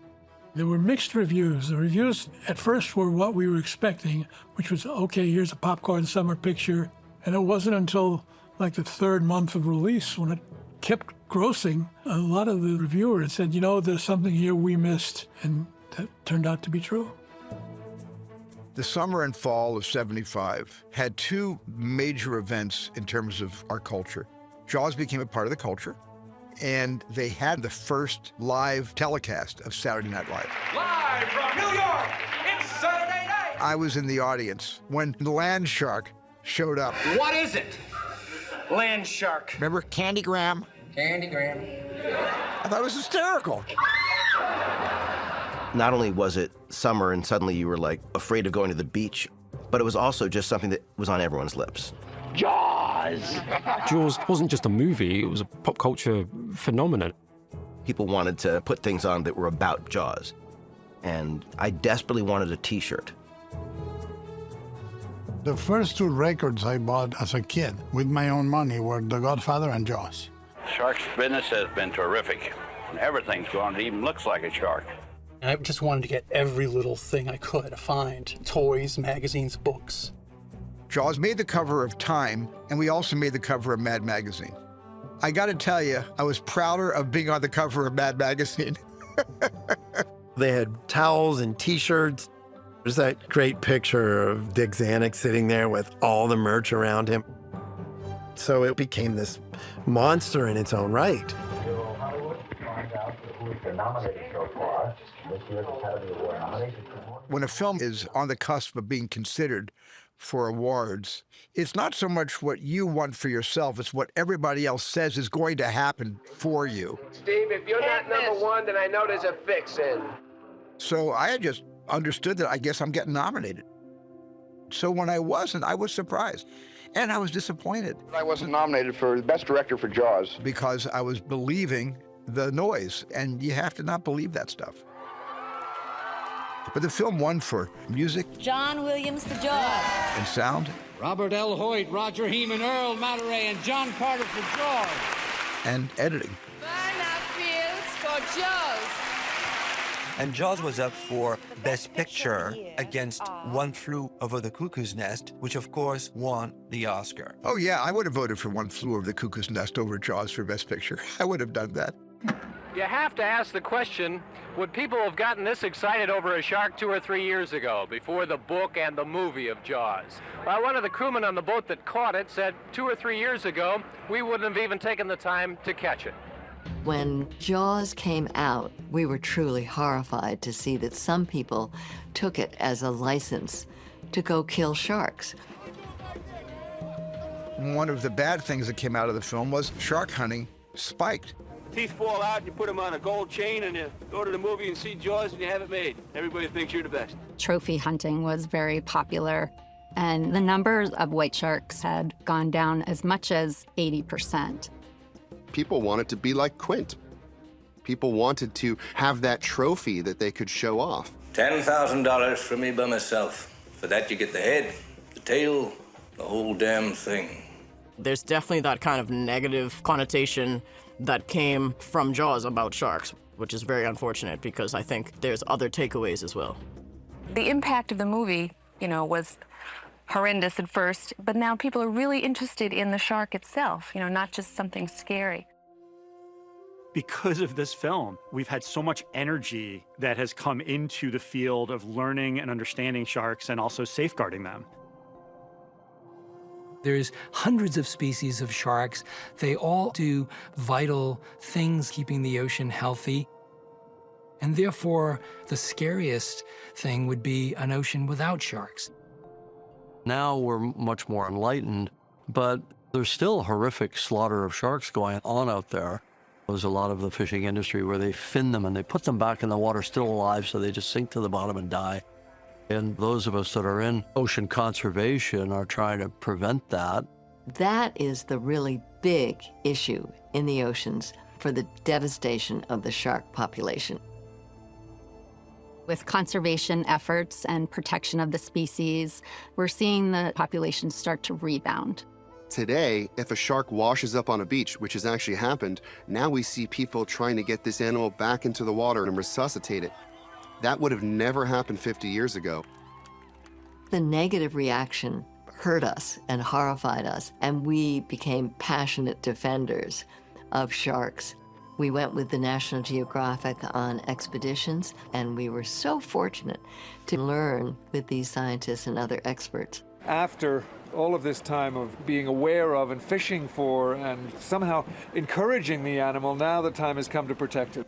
Speaker 21: There were mixed reviews. The reviews at first were what we were expecting, which was, okay, here's a popcorn summer picture. And it wasn't until like the third month of release when it kept grossing. A lot of the reviewers said, you know, there's something here we missed, and that turned out to be true.
Speaker 4: The summer and fall of '75 had two major events in terms of our culture. Jaws became a part of the culture, and they had the first live telecast of Saturday Night Live.
Speaker 27: Live from New York, it's Saturday night!
Speaker 4: I was in the audience when the land shark showed up.
Speaker 27: What is it? Land shark.
Speaker 4: Remember Candy Graham?
Speaker 27: Candy Graham.
Speaker 4: I thought it was hysterical.
Speaker 13: Not only was it summer and suddenly you were like afraid of going to the beach, but it was also just something that was on everyone's lips.
Speaker 12: Jaws! Jaws wasn't just a movie, it was a pop culture phenomenon.
Speaker 13: People wanted to put things on that were about Jaws. And I desperately wanted a t-shirt.
Speaker 19: The first two records I bought as a kid with my own money were The Godfather and Jaws.
Speaker 25: Shark's business has been terrific. Everything's gone. It even looks like a shark.
Speaker 26: I just wanted to get every little thing I could find. Toys, magazines, books.
Speaker 4: Jaws made the cover of Time, and we also made the cover of Mad Magazine. I gotta tell you, I was prouder of being on the cover of Mad Magazine.
Speaker 9: They had towels and t-shirts. There's that great picture of Dick Zanuck sitting there with all the merch around him. So it became this monster in its own right.
Speaker 4: When a film is on the cusp of being considered for awards, it's not so much what you want for yourself, it's what everybody else says is going to happen for you.
Speaker 28: Steve, if you're not number one, then I know there's a fix-in.
Speaker 4: So I had just understood that I guess I'm getting nominated. So when I wasn't, I was surprised. And I was disappointed.
Speaker 6: I wasn't nominated for Best Director for Jaws.
Speaker 4: Because I was believing the noise, and you have to not believe that stuff. But the film won for music.
Speaker 29: John Williams for Jaws.
Speaker 4: And sound.
Speaker 20: Robert L. Hoyt, Roger Heeman, Earl Maturay, and John Carter for Jaws.
Speaker 4: And editing.
Speaker 29: Bernard Fields for Jaws.
Speaker 30: And Jaws was up for Best Picture against One Flew Over the Cuckoo's Nest, which of course won the Oscar.
Speaker 4: Oh yeah, I would have voted for One Flew Over the Cuckoo's Nest over Jaws for Best Picture. I would have done that.
Speaker 31: You have to ask the question, would people have gotten this excited over a shark 2 or 3 years ago, before the book and the movie of Jaws? Well, one of the crewmen on the boat that caught it said 2 or 3 years ago, we wouldn't have even taken the time to catch it.
Speaker 23: When Jaws came out, we were truly horrified to see that some people took it as a license to go kill sharks.
Speaker 4: One of the bad things that came out of the film was shark hunting spiked.
Speaker 27: Teeth fall out, you put them on a gold chain, and you go to the movie and see Jaws, and you have it made. Everybody thinks you're the best.
Speaker 1: Trophy hunting was very popular, and the numbers of white sharks had gone down as much as 80%.
Speaker 2: People wanted to be like Quint. People wanted to have that trophy that they could show off.
Speaker 3: $10,000 for me by myself. For that, you get the head, the tail, the whole damn thing.
Speaker 7: There's definitely that kind of negative connotation that came from Jaws about sharks, which is very unfortunate because I think there's other takeaways as well.
Speaker 8: The impact of the movie, was horrendous at first, but now people are really interested in the shark itself, not just something scary.
Speaker 10: Because of this film, we've had so much energy that has come into the field of learning and understanding sharks and also safeguarding them.
Speaker 15: There's hundreds of species of sharks. They all do vital things keeping the ocean healthy. And therefore, the scariest thing would be an ocean without sharks.
Speaker 16: Now we're much more enlightened, but there's still horrific slaughter of sharks going on out there. There's a lot of the fishing industry where they fin them and they put them back in the water still alive, so they just sink to the bottom and die. And those of us that are in ocean conservation are trying to prevent that.
Speaker 23: That is the really big issue in the oceans for the devastation of the shark population.
Speaker 1: With conservation efforts and protection of the species, we're seeing the population start to rebound.
Speaker 2: Today, if a shark washes up on a beach, which has actually happened, now we see people trying to get this animal back into the water and resuscitate it. That would have never happened 50 years ago.
Speaker 23: The negative reaction hurt us and horrified us, and we became passionate defenders of sharks. We went with the National Geographic on expeditions, and we were so fortunate to learn with these scientists and other experts.
Speaker 17: After all of this time of being aware of and fishing for and somehow encouraging the animal, now the time has come to protect it.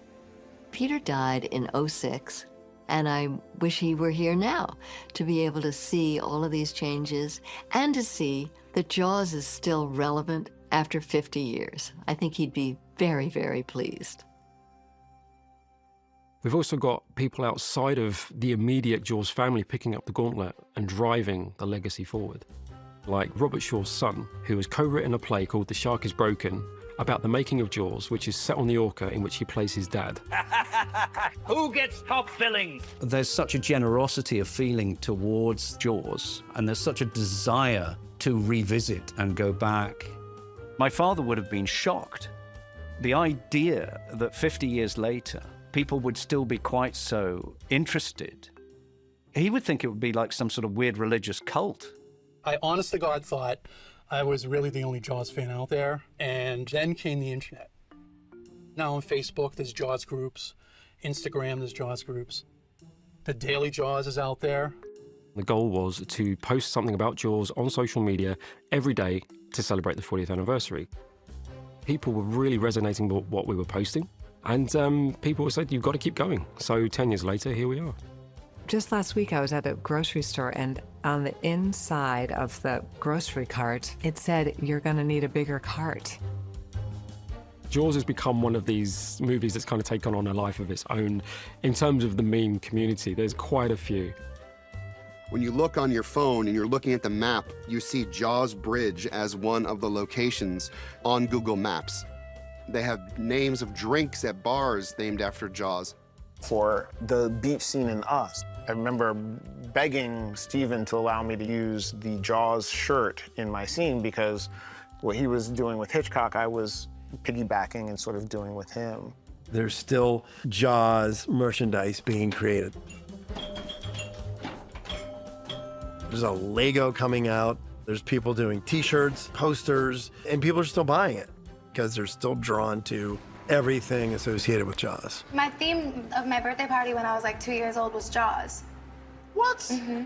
Speaker 23: Peter died in '06, and I wish he were here now to be able to see all of these changes and to see that Jaws is still relevant after 50 years. I think he'd be very, very pleased.
Speaker 12: We've also got people outside of the immediate Jaws family picking up the gauntlet and driving the legacy forward. Like Robert Shaw's son, who has co-written a play called The Shark is Broken about the making of Jaws, which is set on the Orca, in which he plays his dad.
Speaker 27: Who gets top billing?
Speaker 18: There's such a generosity of feeling towards Jaws, and there's such a desire to revisit and go back. My father would have been shocked. The idea that 50 years later, people would still be quite so interested. He would think it would be like some sort of weird religious cult.
Speaker 26: I honest to God thought I was really the only Jaws fan out there, and then came the internet. Now on Facebook, there's Jaws groups. Instagram, there's Jaws groups. The Daily Jaws is out there.
Speaker 12: The goal was to post something about Jaws on social media every day to celebrate the 40th anniversary. People were really resonating with what we were posting, and people said, you've got to keep going. So 10 years later, here we are.
Speaker 24: Just last week, I was at a grocery store, and on the inside of the grocery cart, it said, you're going to need a bigger cart.
Speaker 12: Jaws has become one of these movies that's kind of taken on a life of its own. In terms of the meme community, there's quite a few.
Speaker 2: When you look on your phone and you're looking at the map, you see Jaws Bridge as one of the locations on Google Maps. They have names of drinks at bars named after Jaws.
Speaker 32: For the beach scene in Us, I remember begging Steven to allow me to use the Jaws shirt in my scene because what he was doing with Hitchcock, I was piggybacking and sort of doing with him.
Speaker 9: There's still Jaws merchandise being created. There's a Lego coming out. There's people doing t-shirts, posters, and people are still buying it because they're still drawn to everything associated with Jaws.
Speaker 33: My theme of my birthday party when I was like 2 years old was Jaws.
Speaker 22: What?
Speaker 33: Mm-hmm.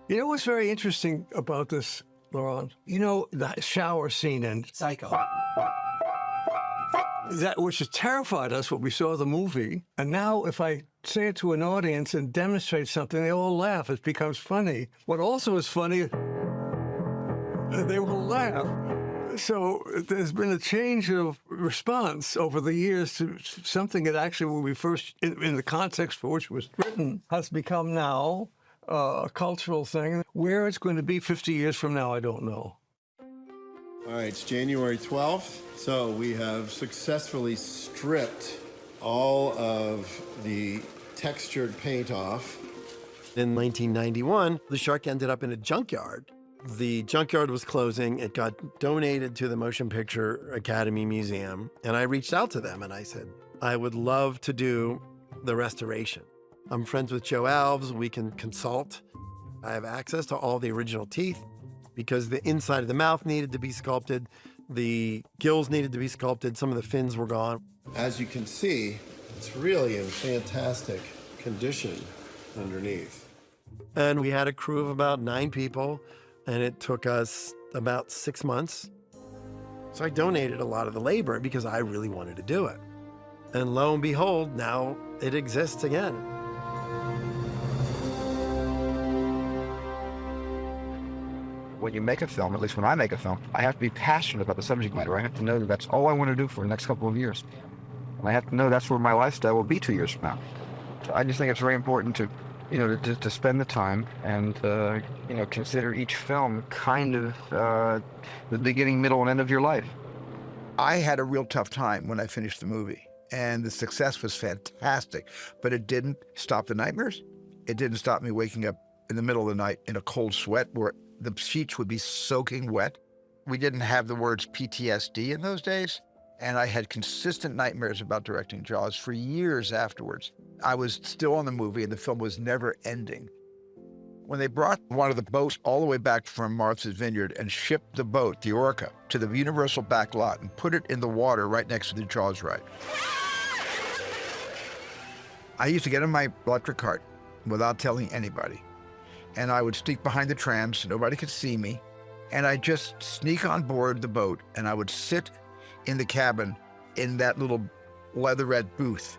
Speaker 22: You know what's very interesting about this, Laurent? You know the shower scene in Psycho. That which has terrified us when we saw the movie. And now if I say it to an audience and demonstrate something, they all laugh. It becomes funny. What also is funny, they will laugh. So there's been a change of response over the years to something that actually, when we first, in the context for which it was written, has become now a cultural thing. Where it's going to be 50 years from now, I don't know.
Speaker 5: All right, it's January 12th. So we have successfully stripped all of the textured paint off.
Speaker 9: In 1991, the shark ended up in a junkyard. The junkyard was closing. It got donated to the Motion Picture Academy Museum. And I reached out to them and I said, I would love to do the restoration. I'm friends with Joe Alves. We can consult. I have access to all the original teeth because the inside of the mouth needed to be sculpted. The gills needed to be sculpted. Some of the fins were gone.
Speaker 5: As you can see, it's really in fantastic condition underneath.
Speaker 9: And we had a crew of about 9 people. And it took us about 6 months. So I donated a lot of the labor because I really wanted to do it. And lo and behold, now it exists again.
Speaker 6: When you make a film, at least when I make a film, I have to be passionate about the subject matter. I have to know that that's all I want to do for the next couple of years. And I have to know that's where my lifestyle will be 2 years from now. So I just think it's very important to to spend the time and, consider each film kind of the beginning, middle, and end of your life.
Speaker 4: I had a real tough time when I finished the movie, and the success was fantastic, but it didn't stop the nightmares. It didn't stop me waking up in the middle of the night in a cold sweat where the sheets would be soaking wet. We didn't have the words PTSD in those days, and I had consistent nightmares about directing Jaws for years afterwards. I was still on the movie, and the film was never ending. When they brought one of the boats all the way back from Martha's Vineyard and shipped the boat, the Orca, to the Universal back lot and put it in the water right next to the Jaws ride, I used to get in my electric cart without telling anybody, and I would sneak behind the trams so nobody could see me, and I'd just sneak on board the boat, and I would sit in the cabin in that little leatherette booth.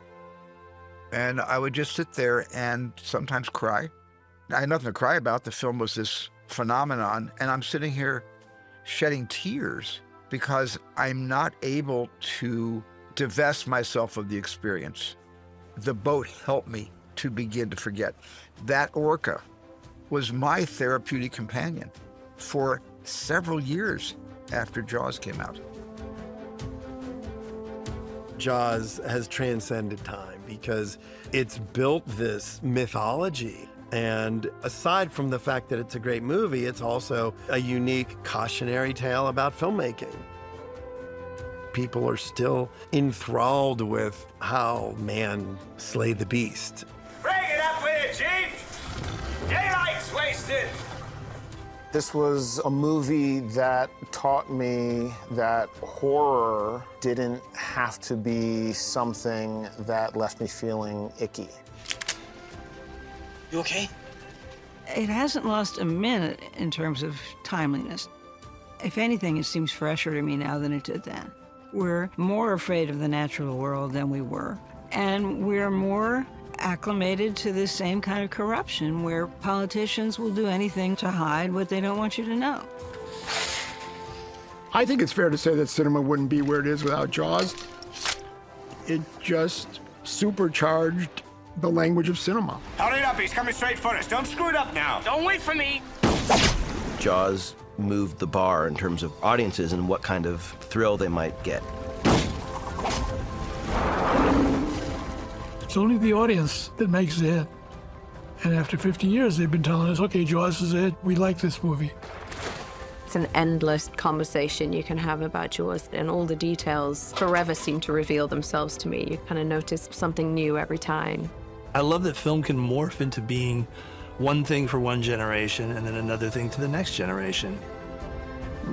Speaker 4: And I would just sit there and sometimes cry. I had nothing to cry about. The film was this phenomenon, and I'm sitting here shedding tears because I'm not able to divest myself of the experience. The boat helped me to begin to forget. That Orca was my therapeutic companion for several years after Jaws came out.
Speaker 9: Jaws has transcended time because it's built this mythology. And aside from the fact that it's a great movie, it's also a unique cautionary tale about filmmaking. People are still enthralled with how man slayed the beast.
Speaker 27: Bring it up with it, Chief! Daylight's wasted!
Speaker 32: This was a movie that taught me that horror didn't have to be something that left me feeling icky.
Speaker 11: You okay?
Speaker 13: It hasn't lost a minute in terms of timeliness. If anything, it seems fresher to me now than it did then. We're more afraid of the natural world than we were. And we're more acclimated to this same kind of corruption where politicians will do anything to hide what they don't want you to know.
Speaker 14: I think it's fair to say that cinema wouldn't be where it is without Jaws. It just supercharged the language of cinema.
Speaker 27: Hurry up, he's coming straight for us. Don't screw it up now. Don't wait for me.
Speaker 19: Jaws moved the bar in terms of audiences and what kind of thrill they might get.
Speaker 20: It's only the audience that makes it. And after 50 years, they've been telling us, okay, Jaws is it. We like this movie.
Speaker 21: It's an endless conversation you can have about Jaws, and all the details forever seem to reveal themselves to me. You kind of notice something new every time.
Speaker 25: I love that film can morph into being one thing for one generation and then another thing to the next generation.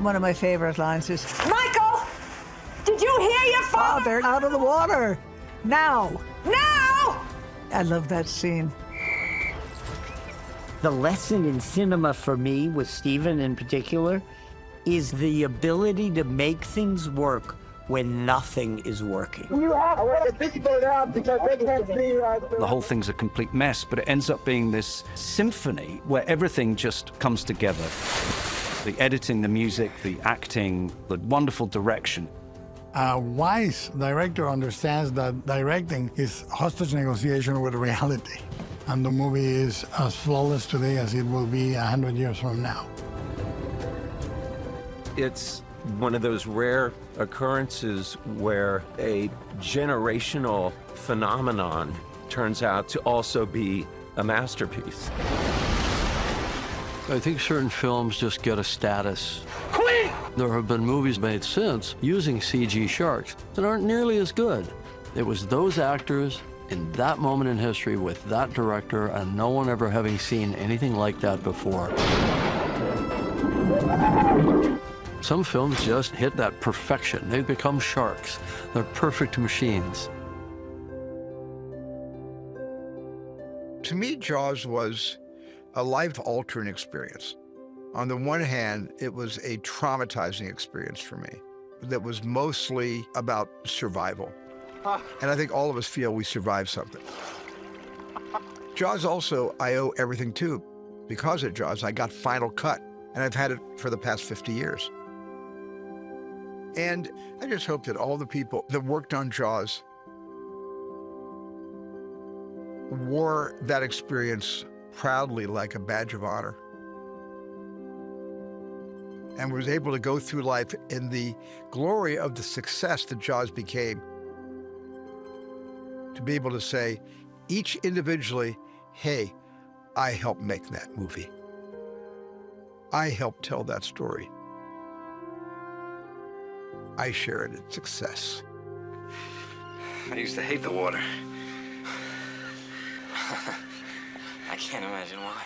Speaker 28: One of my favorite lines is,
Speaker 29: Michael! Did you hear your father?
Speaker 28: Father, out of the water! Now!
Speaker 29: Now!
Speaker 28: I love that scene.
Speaker 30: The lesson in cinema for me, with Steven in particular, is the ability to make things work when nothing is working.
Speaker 1: The whole thing's a complete mess, but it ends up being this symphony where everything just comes together. The editing, the music, the acting, the wonderful direction.
Speaker 3: A wise director understands that directing is hostage negotiation with reality. And the movie is as flawless today as it will be 100 years from now.
Speaker 7: It's one of those rare occurrences where a generational phenomenon turns out to also be a masterpiece.
Speaker 8: I think certain films just get a status. Queen! There have been movies made since using CG sharks that aren't nearly as good. It was those actors in that moment in history with that director and no one ever having seen anything like that before. Some films just hit that perfection. They become sharks. They're perfect machines.
Speaker 4: To me, Jaws was a life-altering experience. On the one hand, it was a traumatizing experience for me that was mostly about survival. And I think all of us feel we survived something. Jaws also, I owe everything to. Because of Jaws, I got Final Cut, and I've had it for the past 50 years. And I just hope that all the people that worked on Jaws wore that experience proudly like a badge of honor and was able to go through life in the glory of the success that Jaws became. To be able to say, each individually, hey, I helped make that movie. I helped tell that story. I shared its success.
Speaker 10: I used to hate the water. I can't imagine why.